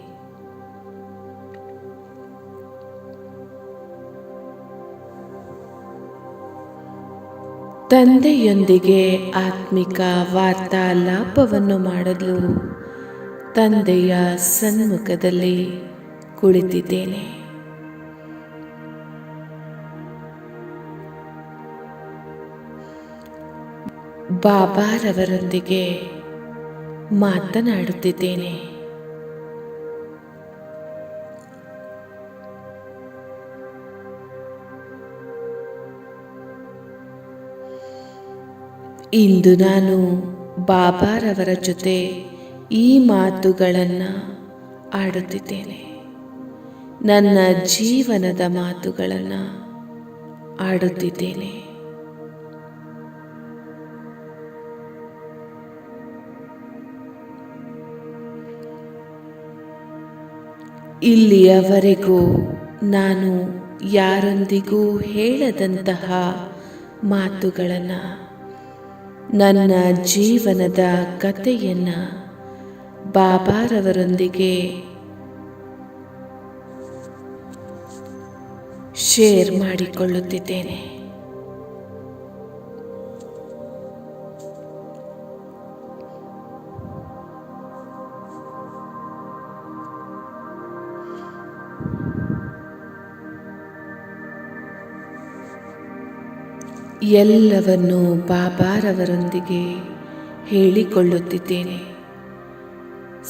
ತಂದೆಯೊಂದಿಗೆ ಆತ್ಮಿಕ ವಾರ್ತಾಲಾಪವನ್ನು ಮಾಡಲು ತಂದೆಯ ಸನ್ಮುಖದಲ್ಲಿ ಕುಳಿತಿದ್ದೇನೆ. ಬಾಬಾರವರೊಂದಿಗೆ ಮಾತನಾಡುತ್ತಿದ್ದೇನೆ. ಇಂದು ನಾನು ಬಾಬಾರವರ ಜೊತೆ ಈ ಮಾತುಗಳನ್ನು ಆಡುತ್ತಿದ್ದೇನೆ. ನನ್ನ ಜೀವನದ ಮಾತುಗಳನ್ನು ಆಡುತ್ತಿದ್ದೇನೆ. ಇಲ್ಲಿಯವರೆಗೂ ನಾನು ಯಾರೊಂದಿಗೂ ಹೇಳದಂತಹ ಮಾತುಗಳನ್ನು, ನನ್ನ ಜೀವನದ ಕಥೆಯನ್ನು ಬಾಬಾರವರೊಂದಿಗೆ ಶೇರ್ ಮಾಡಿಕೊಳ್ಳುತ್ತಿದ್ದೇನೆ. ಎಲ್ಲವನ್ನೂ ಬಾಬಾರವರೊಂದಿಗೆ ಹೇಳಿಕೊಳ್ಳುತ್ತಿದ್ದೇನೆ.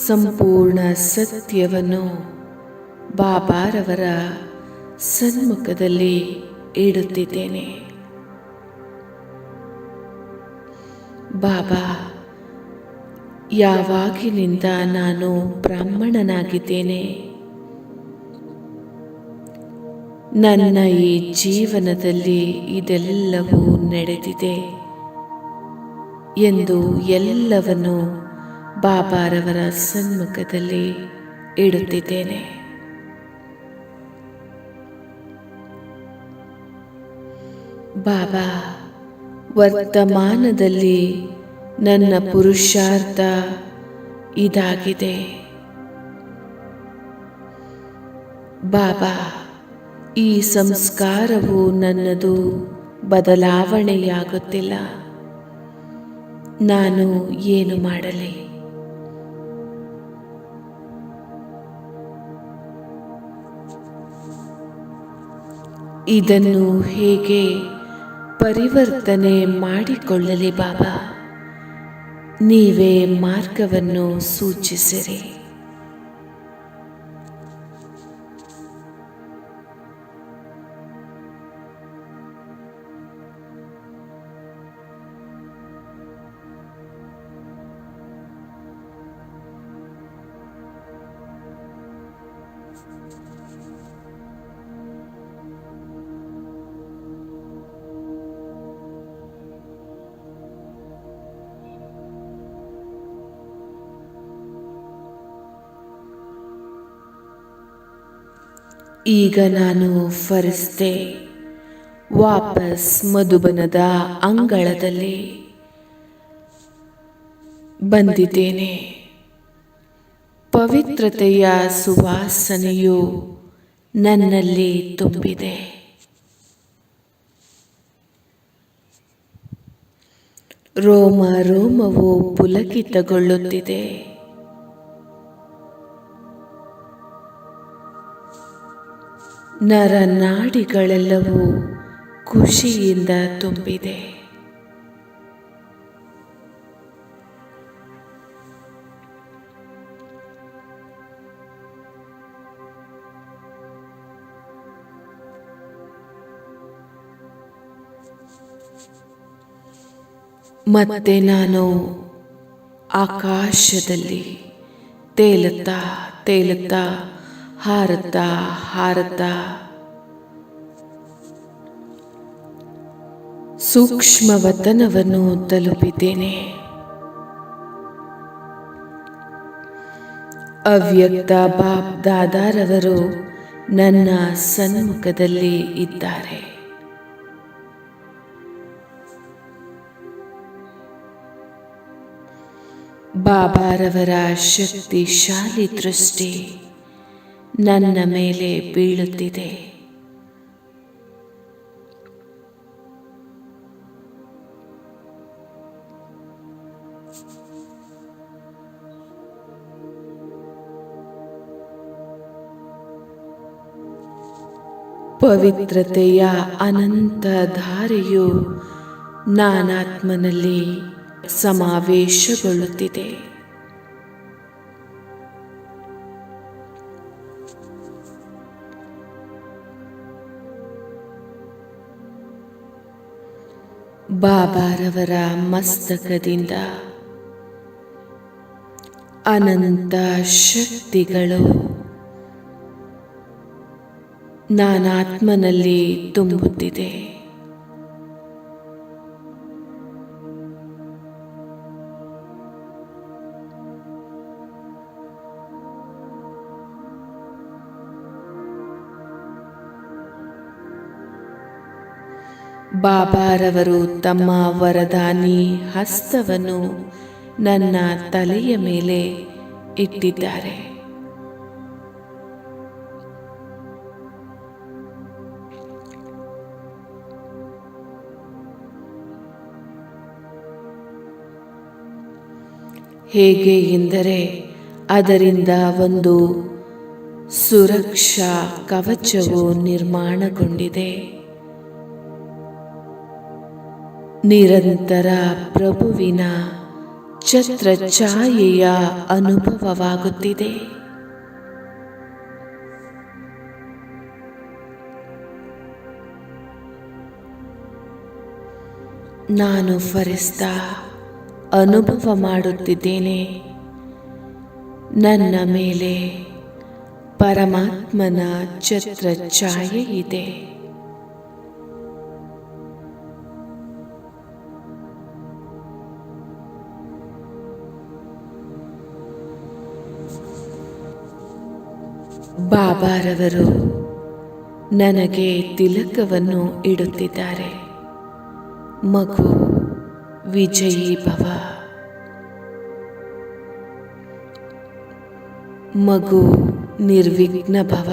ಸಂಪೂರ್ಣ ಸತ್ಯವನ್ನು ಬಾಬಾರವರ ಸನ್ಮುಖದಲ್ಲಿ ಇಡುತ್ತಿದ್ದೇನೆ. ಬಾಬಾ, ಯಾವಾಗಿನಿಂದ ನಾನು ಬ್ರಾಹ್ಮಣನಾಗಿದ್ದೇನೆ, ನನ್ನ ಈ ಜೀವನದಲ್ಲಿ ಇದೆಲ್ಲವೂ ನಡೆದಿದೆ ಎಂದು ಎಲ್ಲವನ್ನು ಬಾಬಾರವರ ಸನ್ಮುಖದಲ್ಲಿ ಇಡುತ್ತಿದ್ದೇನೆ. ಬಾಬಾ, ವರ್ತಮಾನದಲ್ಲಿ ನನ್ನ ಪುರುಷಾರ್ಥ ಇದಾಗಿದೆ. ಬಾಬಾ, ಈ ಸಂಸ್ಕಾರವು ನನ್ನದು ಬದಲಾವಣೆಯಾಗುತ್ತಿಲ್ಲ. ನಾನು ಏನು ಮಾಡಲಿ? ಇದನ್ನು ಹೇಗೆ ಪರಿವರ್ತನೆ ಮಾಡಿಕೊಳ್ಳಲಿ ಬಾಬಾ? ನೀವೇ ಮಾರ್ಗವನ್ನು ಸೂಚಿಸಿರಿ. ಈಗ ನಾನು ಫರಿಸ್ತೆ ವಾಪಸ್ ಮಧುಬನದ ಅಂಗಳದಲ್ಲಿ ಬಂದಿದ್ದೇನೆ. ಪವಿತ್ರತೆಯ ಸುವಾಸನೆಯು ನನ್ನಲ್ಲಿ ತುಂಬಿದೆ. ರೋಮ ರೋಮವು ಪುಲಕಿತಗೊಳ್ಳುತ್ತಿದೆ. ನರನಾಡಿಗಳೆಲ್ಲವೂ ಖುಷಿಯಿಂದ ತುಂಬಿದೆ. ಮತ್ತೆ ನಾನು ಆಕಾಶದಲ್ಲಿ ತೇಲುತ್ತಾ ತೇಲುತ್ತಾ ಹಾರುತ್ತಾ ಹಾರುತ್ತಾ ಸೂಕ್ಷ್ಮವತನವನ್ನು ತಲುಪಿದ್ದೇನೆ. ಅವ್ಯಕ್ತ ಬಾಪ್ ದಾದಾರವರು ನನ್ನ ಸನ್ಮುಖದಲ್ಲಿ ಇದ್ದಾರೆ. ಬಾಬಾರವರ ಶಕ್ತಿಶಾಲಿ ದೃಷ್ಟಿ ನನ್ನ ಮೇಲೆ ಬೀಳುತ್ತಿದೆ. ಪವಿತ್ರತೆಯ ಅನಂತ ಧಾರೆಯು ನಾನಾತ್ಮನಲ್ಲಿ ಸಮಾವೇಶಗೊಳ್ಳುತ್ತಿದೆ. ಬಾಬಾರವರ ಮಸ್ತಕದಿಂದ ಅನಂತ ಶಕ್ತಿಗಳು ನಾನಾತ್ಮನಲ್ಲಿ ತುಂಬುತ್ತಿದೆ. ಬಾಬಾರವರು ತಮ್ಮ ವರದಾನಿ ಹಸ್ತವನ್ನು ನನ್ನ ತಲೆಯ ಮೇಲೆ ಇಟ್ಟಿದ್ದಾರೆ. ಹೇಗೆ ಎಂದರೆ ಅದರಿಂದ ಒಂದು ಸುರಕ್ಷಾ ಕವಚವು ನಿರ್ಮಾಣಗೊಂಡಿದೆ. ನಿರಂತರ ಪ್ರಭುವಿನ ಛತ್ರಛಾಯೆಯ ಅನುಭವವಾಗುತ್ತಿದೆ. ನಾನು ಫರಿಸ್ತಾ ಅನುಭವ ಮಾಡುತ್ತಿದ್ದೇನೆ. ನನ್ನ ಮೇಲೆ ಪರಮಾತ್ಮನ ಛತ್ರ ಛಾಯೆ ಇದೆ. ಬಾಬಾರವರು ನನಗೆ ತಿಲಕವನ್ನು ಇಡುತ್ತಿದ್ದಾರೆ. ಮಗು ವಿಜಯೀ ಭವ, ಮಗು ನಿರ್ವಿಘ್ನ ಭವ,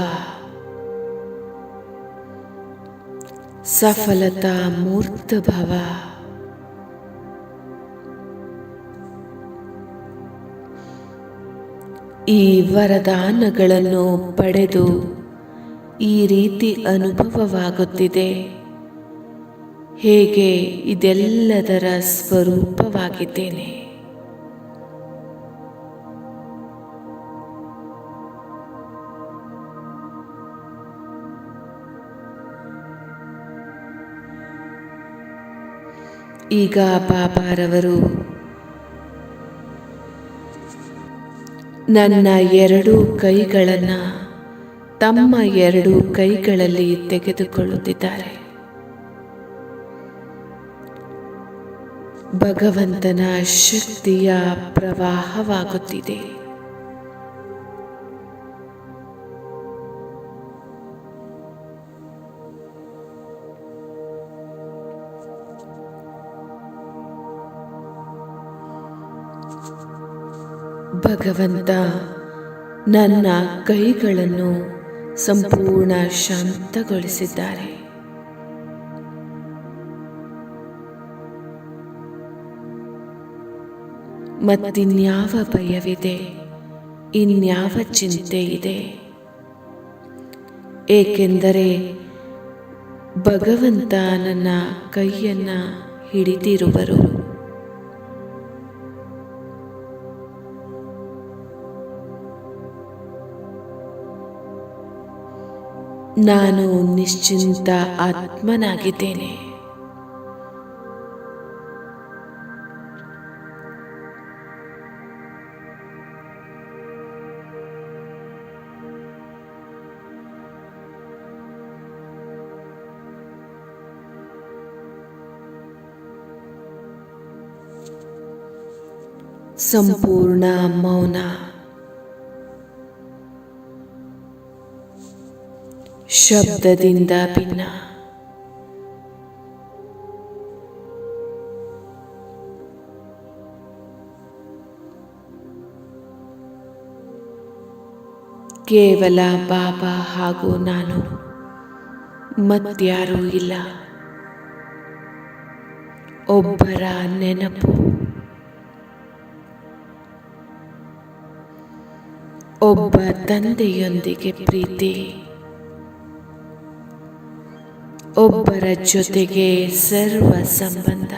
ಸಫಲತಾ ಮೂರ್ತ ಭವ. ಈ ವರದಾನಗಳನ್ನು ಪಡೆದು ಈ ರೀತಿ ಅನುಭವವಾಗುತ್ತಿದೆ. ಹೇಗೆ ಇದೆಲ್ಲದರ ಸ್ವರೂಪವಾಗಿದ್ದೇನೆ. ಈಗ ಬಾಬಾರವರು ನನ್ನ 2 ಕೈಗಳನ್ನು ತಮ್ಮ 2 ಕೈಗಳಲ್ಲಿ ತೆಗೆದುಕೊಳ್ಳುತ್ತಿದ್ದಾರೆ. ಭಗವಂತನ ಶಕ್ತಿಯ ಪ್ರವಾಹವಾಗುತ್ತಿದೆ. ಭಗವಂತ ನನ್ನ ಕೈಗಳನ್ನು ಸಂಪೂರ್ಣ ಶಾಂತಗೊಳಿಸಿದ್ದಾರೆ. ಮತ್ತಿನ್ಯಾವ ಭಯವಿದೆ, ಇನ್ಯಾವ ಚಿಂತೆ ಇದೆ? ಏಕೆಂದರೆ ಭಗವಂತ ನನ್ನ ಕೈಯನ್ನು ಹಿಡಿದಿರುವರು. ನಾನು ನಿಶ್ಚಿಂತ ಆತ್ಮನಾಗಿದ್ದೇನೆ. ಸಂಪೂರ್ಣ ಮೌನ, ಶಬ್ದದಿಂದ ಭಿನ್ನ. ಕೇವಲ ಬಾಬಾ ಹಾಗೂ ನಾನು, ಮತ್ಯಾರೂ ಇಲ್ಲ. ಒಬ್ಬರ ನೆನಪು, ಒಬ್ಬ ತಂದೆಯೊಂದಿಗೆ ಪ್ರೀತಿ, ಒಬ್ಬರ ಜೊತೆಗೆ ಸರ್ವ ಸಂಬಂಧ.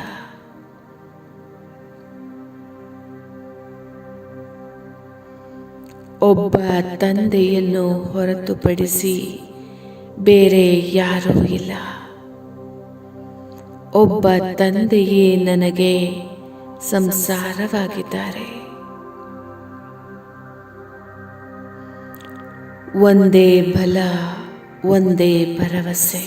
ಒಬ್ಬ ತಂದೆಯನ್ನು ಹೊರತುಪಡಿಸಿ ಬೇರೆ ಯಾರೂ ಇಲ್ಲ. ಒಬ್ಬ ತಂದೆಯೇ ನನಗೆ ಸಂಸಾರವಾಗಿದ್ದಾರೆ. ಒಂದೇ ಬಲ, ಒಂದೇ ಭರವಸೆ.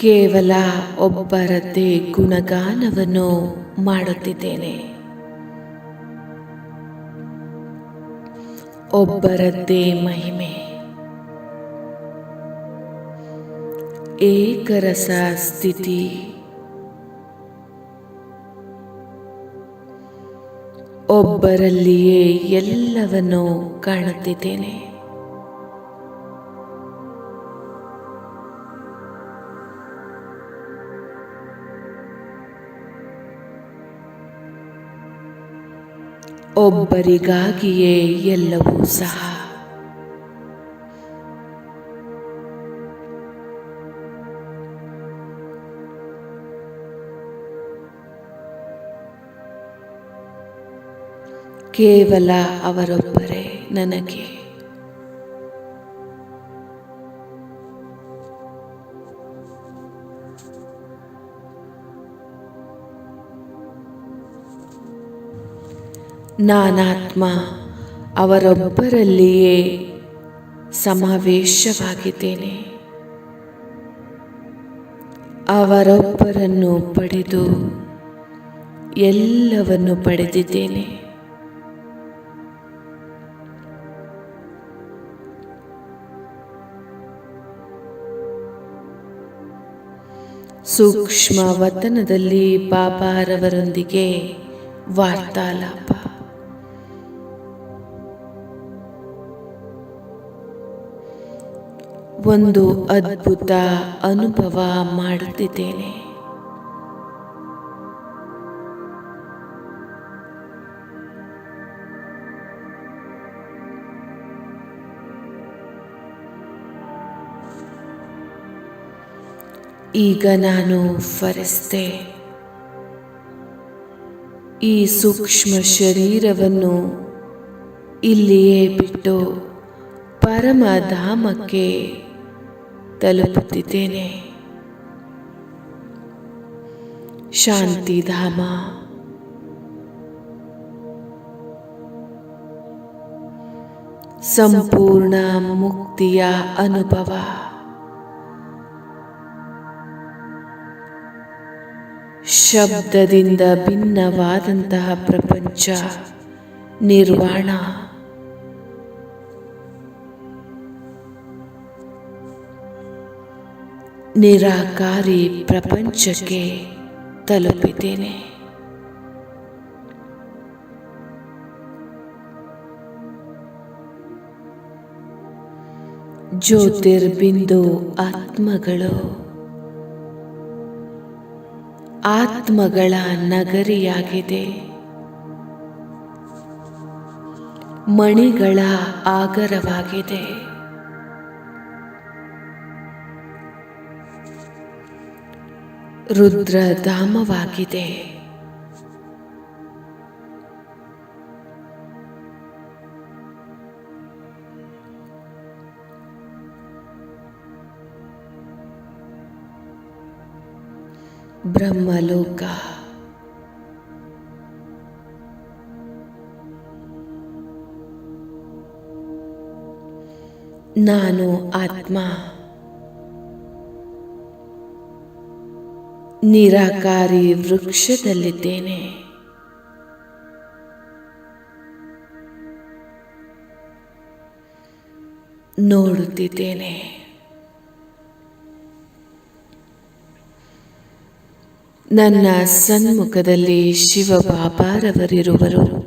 ಕೇವಲ ಒಬ್ಬರದ್ದೇ ಗುಣಗಾನವನ್ನು ಮಾಡುತ್ತಿದ್ದೇನೆ. ಒಬ್ಬರದ್ದೇ ಮಹಿಮೆ. ಏಕರಸ ಸ್ಥಿತಿ. ಒಬ್ಬರಲ್ಲಿಯೇ ಎಲ್ಲವನ್ನೂ ಕಾಣುತ್ತಿದ್ದೇನೆ. ಒಬ್ಬರಿಗಾಗಿಯೇ ಎಲ್ಲವೂ ಸಹ. ಕೇವಲ ಅವರೊಬ್ಬರೇ ನನಗೆ. ನಾನಾತ್ಮ ಅವರೊಬ್ಬರಲ್ಲಿಯೇ ಸಮಾವೇಶವಾಗಿದ್ದೇನೆ. ಅವರೊಬ್ಬರನ್ನು ಪಡೆದು ಎಲ್ಲವನ್ನು ಪಡೆದಿದ್ದೇನೆ. ಸೂಕ್ಷ್ಮ ವತನದಲ್ಲಿ ಬಾಬಾರವರೊಂದಿಗೆ ವಾರ್ತಾಲಾಪ. ಒಂದು ಅದ್ಭುತ ಅನುಭವ ಮಾಡುತ್ತಿದ್ದೇನೆ. ಈಗ ನಾನು ಫರಿಸ್ತೆ. ಈ ಸೂಕ್ಷ್ಮ ಶರೀರವನ್ನು ಇಲ್ಲಿಯೇ ಬಿಟ್ಟು ಪರಮಧಾಮಕ್ಕೆ ತಲುಪುತ್ತಿದ್ದೇನೆ. ಶಾಂತಿಧಾಮ, ಸಂಪೂರ್ಣ ಮುಕ್ತಿಯ ಅನುಭವ. ಶಬ್ದದಿಂದ ಭಿನ್ನವಾದಂತಹ ಪ್ರಪಂಚ ನಿರ್ವಾಣ. ನಿರಾಕಾರಿ ಪ್ರಪಂಚಕ್ಕೆ ತಲುಪಿದ್ದೇನೆ. ಜ್ಯೋತಿರ್ಬಿಂದು ಆತ್ಮಗಳು ಆತ್ಮಗಳ ನಗರಿಯಾಗಿದೆ. ಮಣಿಗಳ ಆಗರವಾಗಿದೆ. ರುದ್ರಧಾಮವಾಗಿದೆ. ಬ್ರಹ್ಮಲೋಕ. ನಾನು ಆತ್ಮ ನಿರಾಕಾರಿ ವೃಕ್ಷದಲ್ಲಿದ್ದೇನೆ. ನೋಡುತ್ತಿದ್ದೇನೆ. ನನ್ನ ಸನ್ಮುಖದಲ್ಲಿ ಶಿವಬಾಬಾರವರಿರುವರು.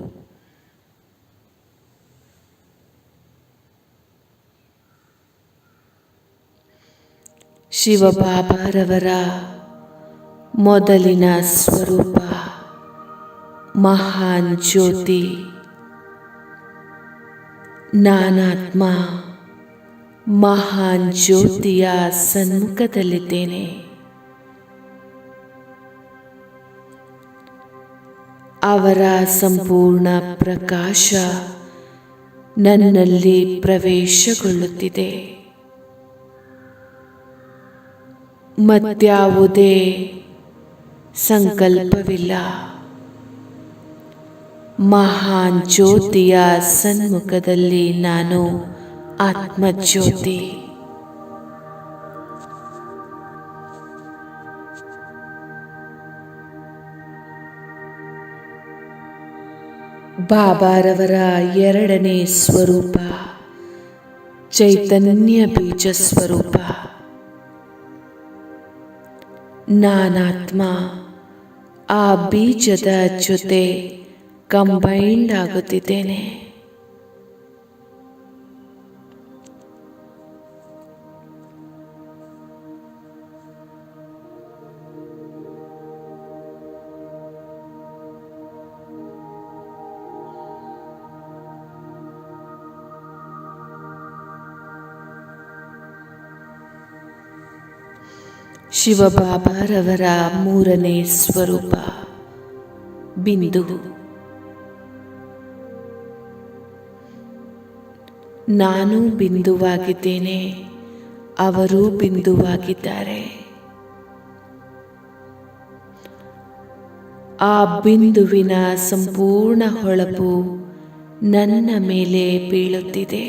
ಶಿವಬಾಬಾರವರ ಮೊದಲಿನ ಸ್ವರೂಪ ಮಹಾನ್ ಜ್ಯೋತಿ. ನಾನಾತ್ಮ ಮಹಾನ್ ಜ್ಯೋತಿಯ ಸನ್ಮುಖದಲ್ಲಿದ್ದೇನೆ. ಅವರ ಸಂಪೂರ್ಣ ಪ್ರಕಾಶ ನನ್ನಲ್ಲಿ ಪ್ರವೇಶಗೊಳ್ಳುತ್ತಿದೆ. ಮತ್ಯಾವುದೇ ಸಂಕಲ್ಪವಿಲ್ಲ. ಮಹಾನ್ ಜ್ಯೋತಿಯ ಸನ್ಮುಖದಲ್ಲಿ ನಾನು ಆತ್ಮಜ್ಯೋತಿ. ಬಾಬಾರವರ ಎರಡನೇ ಸ್ವರೂಪ ಚೈತನ್ಯ ಬೀಜ ಸ್ವರೂಪ. ನಾನಾತ್ಮ ಆ ಬೀಜದ ಜೊತೆ ಕಂಬೈಂಡ್ ಆಗುತ್ತಿದ್ದೇನೆ. ಶಿವಬಾಬಾರವರ ಮೂರನೇ ಸ್ವರೂಪ ಬಿಂದು. ನಾನು ಬಿಂದುವಾಗಿದ್ದೇನೆ, ಅವರು ಬಿಂದುವಾಗಿದ್ದಾರೆ. ಆ ಬಿಂದುವಿನ ಸಂಪೂರ್ಣ ಹೊಳಪು ನನ್ನ ಮೇಲೆ ಬೀಳುತ್ತಿದೆ.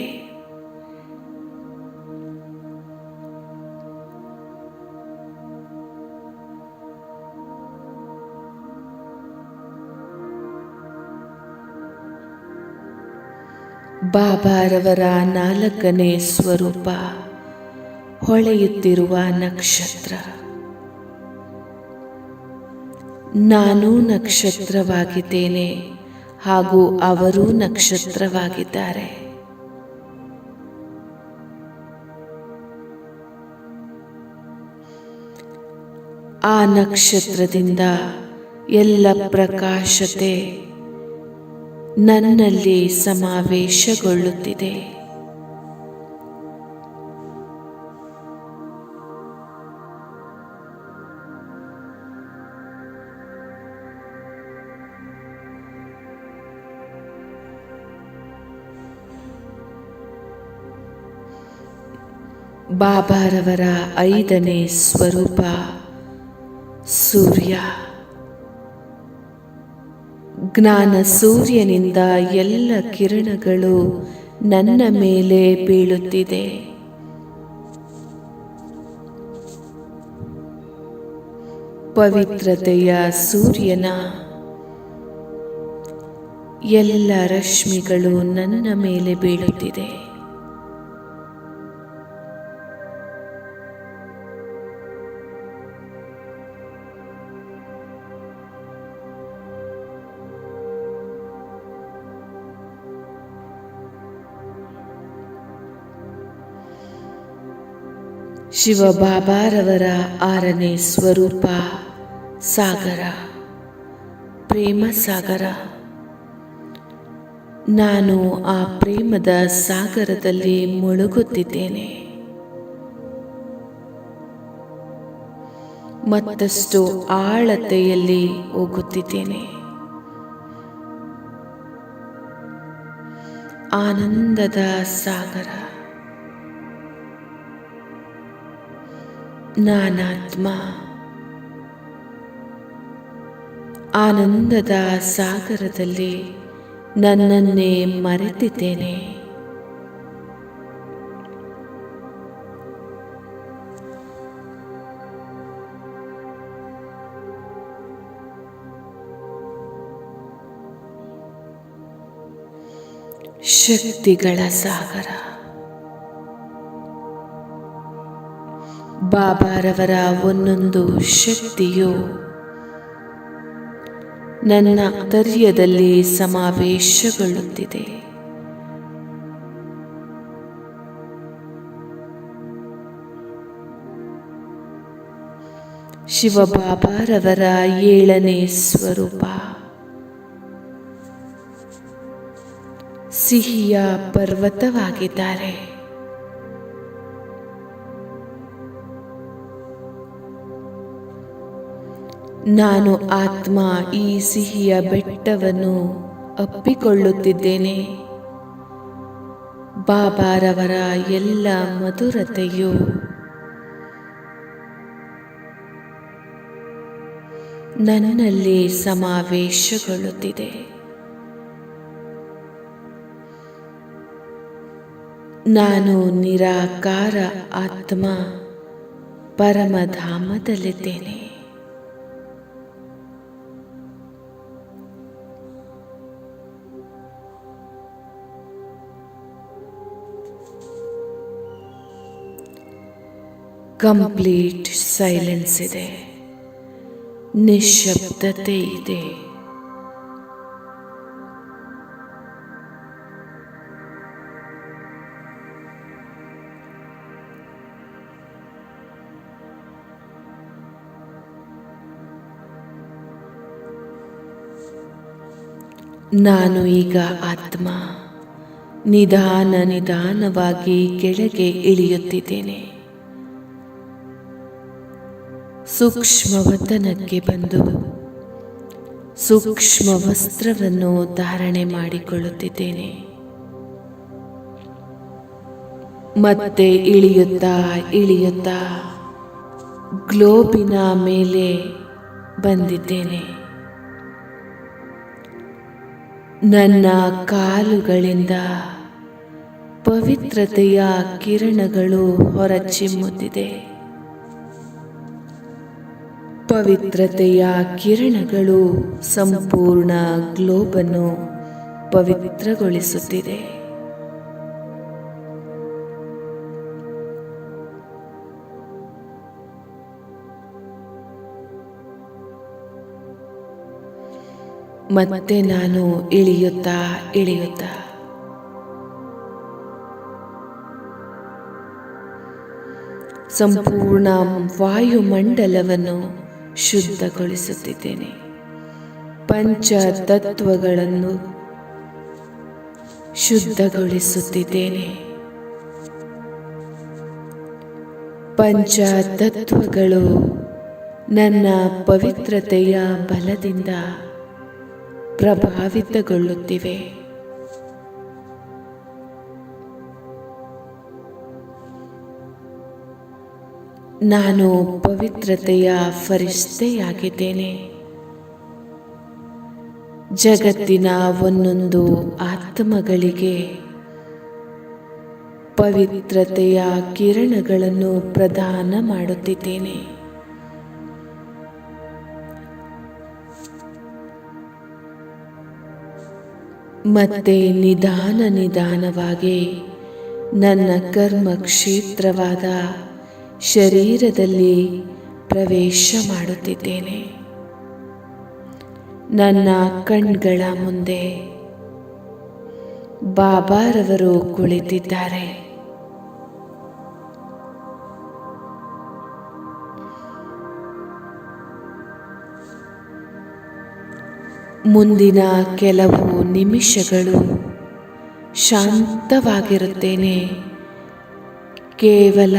ಬಾಬಾರವರ 4ನೇ ಸ್ವರೂಪ ಹೊಳೆಯುತ್ತಿರುವ ನಕ್ಷತ್ರ. ನಾನು ನಕ್ಷತ್ರವಾಗಿದ್ದೇನೆ ಹಾಗೂ ಅವರೂ ನಕ್ಷತ್ರವಾಗಿದ್ದಾರೆ. ಆ ನಕ್ಷತ್ರದಿಂದ ಎಲ್ಲ ಪ್ರಕಾಶತೆ ನನ್ನಲ್ಲಿ ಸಮಾವೇಶಗೊಳ್ಳುತ್ತಿದೆ. ಬಾಬಾರವರ 5ನೇ ಸ್ವರೂಪ ಸೂರ್ಯ. ಜ್ಞಾನ ಸೂರ್ಯನಿಂದ ಎಲ್ಲ ಕಿರಣಗಳು ನನ್ನ ಮೇಲೆ ಬೀಳುತ್ತಿದೆ. ಪವಿತ್ರತೆಯ ಸೂರ್ಯನ ಎಲ್ಲ ರಶ್ಮಿಗಳು ನನ್ನ ಮೇಲೆ ಬೀಳುತ್ತಿದೆ. ಶಿವಬಾಬಾರವರ 6ನೇ ಸ್ವರೂಪ ಸಾಗರ, ಪ್ರೇಮ ಸಾಗರ. ನಾನು ಆ ಪ್ರೇಮದ ಸಾಗರದಲ್ಲಿ ಮುಳುಗುತ್ತಿದ್ದೇನೆ. ಮತ್ತಷ್ಟು ಆಳತೆಯಲ್ಲಿ ಹೋಗುತ್ತಿದ್ದೇನೆ. ಆನಂದದ ಸಾಗರ. ನಾನಾತ್ಮ. ಆನಂದದ ಸಾಗರದಲ್ಲಿ ನನ್ನನ್ನೇ ಮರೆತಿದ್ದೇನೆ. ಶಕ್ತಿಗಳ ಸಾಗರ. ಬಾಬಾರವರ ಒಂದೊಂದು ಶಕ್ತಿಯು ನನ್ನ ಅಂತರ್ಯದಲ್ಲಿ ಸಮಾವೇಶಗೊಳ್ಳುತ್ತಿದೆ. ಶಿವಬಾಬಾರವರ 7ನೇ ಸ್ವರೂಪ ಸಿಹಿಯ ಪರ್ವತವಾಗಿದ್ದಾರೆ. ನಾನು ಆತ್ಮ ಈ ಸಿಹಿಯ ಬೆಟ್ಟವನ್ನು ಅಪ್ಪಿಕೊಳ್ಳುತ್ತಿದ್ದೇನೆ. ಬಾಬಾರವರ ಎಲ್ಲ ಮಧುರತೆಯು ನನ್ನಲ್ಲಿ ಸಮಾವೇಶಗೊಳ್ಳುತ್ತಿದೆ. ನಾನು ನಿರಾಕಾರ ಆತ್ಮ ಪರಮಧಾಮದಲ್ಲಿದ್ದೇನೆ. ಕಂಪ್ಲೀಟ್ ಸೈಲೆನ್ಸ್ ಇದೆ. ನಿಶ್ಶಬ್ದತೆ ಇದೆ. ನಾನು ಈಗ ಆತ್ಮ ನಿಧಾನವಾಗಿ ಕೆಳಗೆ ಇಳಿಯುತ್ತಿದ್ದೇನೆ. ಸೂಕ್ಷ್ಮವತನಕ್ಕೆ ಬಂದು ಸೂಕ್ಷ್ಮ ವಸ್ತ್ರವನ್ನು ಧಾರಣೆ ಮಾಡಿಕೊಳ್ಳುತ್ತಿದ್ದೇನೆ. ಮತ್ತೆ ಇಳಿಯುತ್ತಾ ಗ್ಲೋಬಿನ ಮೇಲೆ ಬಂದಿದ್ದೇನೆ. ನನ್ನ ಕಾಲುಗಳಿಂದ ಪವಿತ್ರತೆಯ ಕಿರಣಗಳು ಹೊರಚಿಮ್ಮುತ್ತಿದೆ. ಪವಿತ್ರತೆಯ ಕಿರಣಗಳು ಸಂಪೂರ್ಣ ಗ್ಲೋಬನ್ನು ಪವಿತ್ರಗೊಳಿಸುತ್ತಿದೆ. ಮತ್ತೆ ನಾನು ಇಳಿಯುತ್ತಾ ಸಂಪೂರ್ಣ ವಾಯುಮಂಡಲವನ್ನು ಶುದ್ಧಗೊಳಿಸುತ್ತಿದ್ದೇನೆ. ಪಂಚತತ್ವಗಳನ್ನು ಶುದ್ಧಗೊಳಿಸುತ್ತಿದ್ದೇನೆ. ಪಂಚತತ್ವಗಳು ನನ್ನ ಪವಿತ್ರತೆಯ ಬಲದಿಂದ ಪ್ರಭಾವಿತಗೊಳ್ಳುತ್ತಿವೆ. ನಾನು ಪವಿತ್ರತೆಯ ಫರಿಷ್ಠೆಯಾಗಿದ್ದೇನೆ. ಜಗತ್ತಿನ ಒಂದೊಂದು ಆತ್ಮಗಳಿಗೆ ಪವಿತ್ರತೆಯ ಕಿರಣಗಳನ್ನು ಪ್ರದಾನ ಮಾಡುತ್ತಿದ್ದೇನೆ. ಮತ್ತೆ ನಿಧಾನವಾಗಿ ನನ್ನ ಕರ್ಮ ಕ್ಷೇತ್ರವಾದ ಶರೀರದಲ್ಲಿ ಪ್ರವೇಶ ಮಾಡುತ್ತಿದ್ದೇನೆ. ನನ್ನ ಕಣ್ಗಳ ಮುಂದೆ ಬಾಬಾರವರು ಕುಳಿತಿದ್ದಾರೆ. ಮುಂದಿನ ಕೆಲವು ನಿಮಿಷಗಳು ಶಾಂತವಾಗಿರುತ್ತೇನೆ. ಕೇವಲ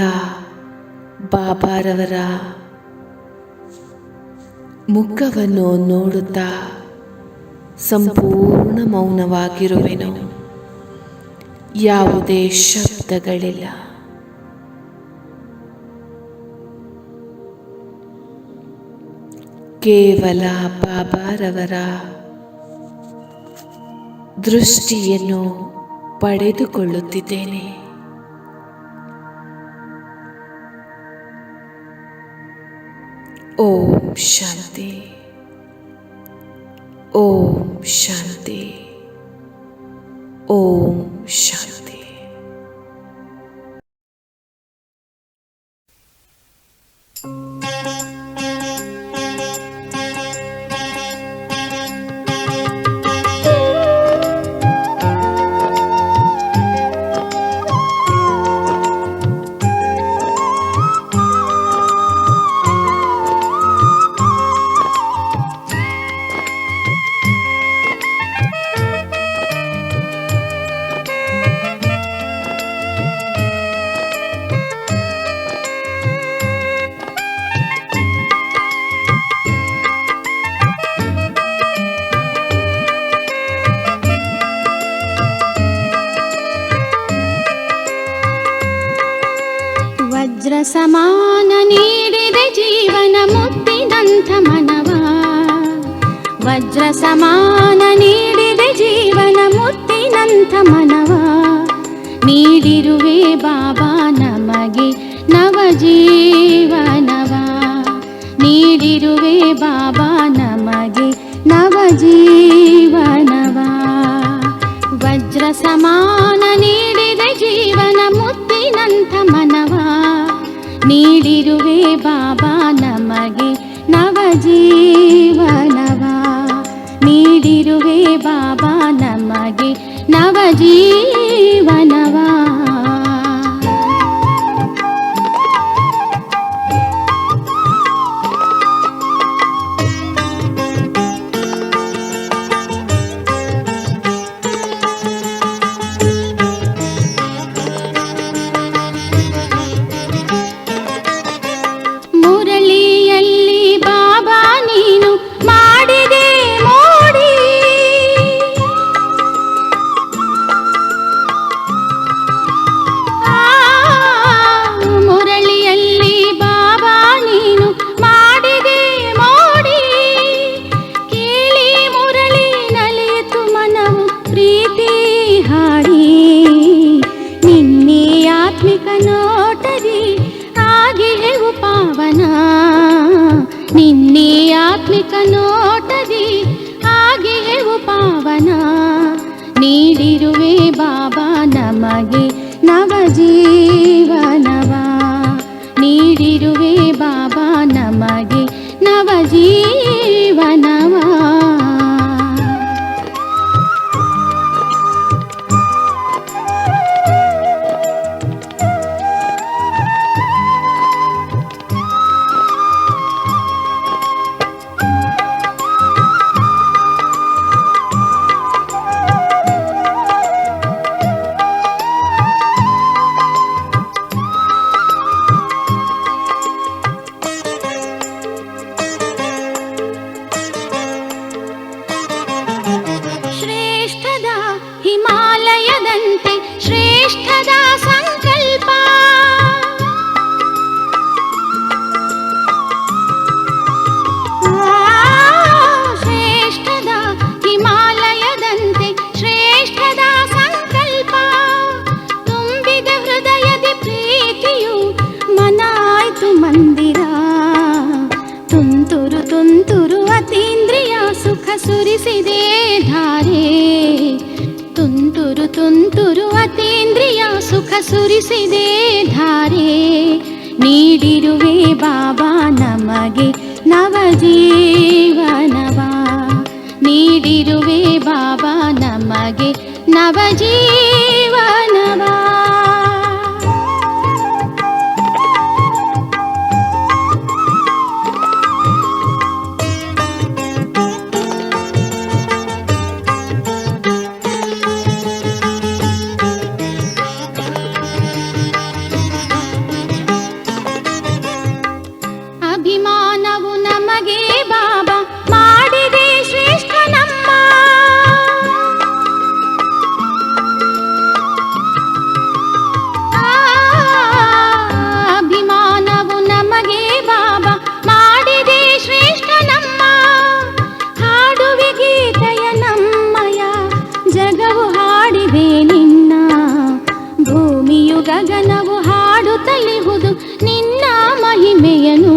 ಬಾಬಾರವರ ಮುಖವನ್ನು ನೋಡುತ್ತಾ ಸಂಪೂರ್ಣ ಮೌನವಾಗಿರುವೆನು. ಯಾವುದೇ ಶಬ್ದಗಳಿಲ್ಲ. ಕೇವಲ ಬಾಬಾರವರ ದೃಷ್ಟಿಯನ್ನು ಪಡೆದುಕೊಳ್ಳುತ್ತಿದ್ದೇನೆ. ಓಂ ಶಾಂತಿ, ಓಂ ಶಾಂತಿ, ಓಂ ಶಾಂತಿ. ವಜ್ರ ಸಮಾನ ನೀಡಿದೆ ಜೀವನ ಮುತ್ತಿನಂಥ ಮನವ. ವಜ್ರ ಸಮಾನ ನೀಡಿದೆ ಜೀವನ ಮುತ್ತಿನಂಥ ಮನವ. ನೀಡಿರುವೆ ಬಾಬಾ ನಮಗೆ ನವಜೀವನವ. ನೀಡಿರುವೆ ಬಾಬಾ ನಮಗೆ ನವಜೀವನವ. ವಜ್ರ ಸಮಾನ ನೀಡಿದೆ ಜೀವನ ಮುತ್ತಿನಂಥ ಮನವ. ನೀಡಿರುವೆ ಬಾಬಾ ನಮಗೆ ನವಜೀವನವ. ನೀಡಿರುವೆ ಬಾಬಾ ನಮಗೆ ನವಜೀವನವ. ಮುರಳಿಯಲ್ಲಿ ಬಾಬಾ ನೀನು ಮಾಡಿದೆ ಮೋಡಿ. ಹಾಡಿ ನಿನ್ನೆ ಆತ್ಮಿಕ ನೋಟದಿ ಆಗಿಹೆವು ಪಾವನ. ನಿನ್ನೆ ಆತ್ಮಿಕ ನೋಟದಿ ಆಗಿಹೆವು ಪಾವನ. ನೀಡಿರುವೆ ಬಾಬಾ ನಮಗೆ ನವಜೀವನವ. ನೀಡಿರುವೆ ಬಾಬಾ ನಮಗೆ ನವಜೀವನವ. ಶ್ರೇಷ್ಠದ ಹಿಮಾಲಯದಂತೆ ಶ್ರೇಷ್ಠದ ಸಂಕಲ್ಪ. ಶ್ರೇಷ್ಠದ ಹಿಮಾಲಯದಂತೆ ಶ್ರೇಷ್ಠದ ಸಂಕಲ್ಪ. ತುಂಬಿದ ಹೃದಯದ ಪ್ರೀತಿಯು ಮನಾಯ್ತು ಮಂದಿರ. ತುಂತುರು ತುಂತುರು ಅತೀಂದ್ರಿಯ ಸುಖ ಸುರಿಸಿದೆ ಧಾರೆ. ತುಂತುರು ತುಂತುರು ಅತೀಂದ್ರಿಯ ಸುಖ ಸುರಿಸಿದೆ ಧಾರೆ. ನೀಡಿರುವೆ ಬಾಬಾ ನಮಗೆ ನವಜೀವನವ. ನೀಡಿರುವೆ ಬಾಬಾ ನಮಗೆ ನವಜೀವನವ. ಅಭಿಮಾನವು ನಮಗೆ ಬಾಬಾ ಮಾಡಿದೆ ಶ್ರೇಷ್ಠ ನಮ್ಮ. ಅಭಿಮಾನವು ನಮಗೆ ಬಾಬಾ ಮಾಡಿದೆ ಶ್ರೇಷ್ಠ ನಮ್ಮ. ಹಾಡುವೆ ಗೀತೆಯ ನಮ್ಮಯ ಜಗವು ಹಾಡಿದೆ ನಿನ್ನ. ಭೂಮಿಯು ಗಗನವು ಹಾಡುತ್ತಲಿಹುದು ನಿನ್ನ ಮಹಿಮೆಯನು.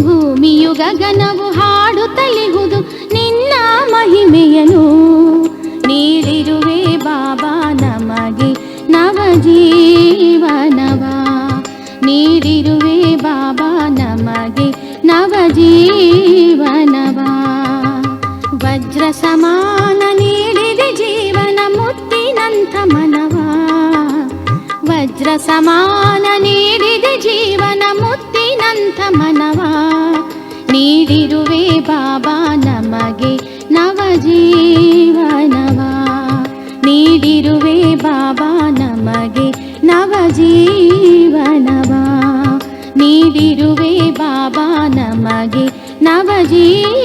ಭೂಮಿಯು ಗಗನವು ಹಾಡುತ್ತಲಿಹುದು ನಿನ್ನ ಮಹಿಮೆಯನು. ನೀಡಿರುವೆ ಬಾಬಾ ನಮಗೆ ನವಜೀವನವ. ನೀಡಿರುವೆ ಬಾಬಾ ನಮಗೆ ನವಜೀವನವ. ವಜ್ರ ಸಮಾನ ನೀಡಿದೆ ಜೀವನ ಮುತ್ತಿನಂಥ ಮನವ. ವಜ್ರ ಸಮಾನ ನೀಡಿದೆ ಜೀವನ ಮುತ್ತಿನಂಥ ಮನವ. ನೀಡಿರುವೆ ಬಾಬಾ ನಮಗೆ ನವಜೀವನವ. ನೀಡಿರುವೆ ಬಾಬಾ ನಮಗೆ ನವಜೀವನವ. ನೀಡಿರುವೆ ಬಾಬಾ ನಮಗೆ ನವಜೀವನವ.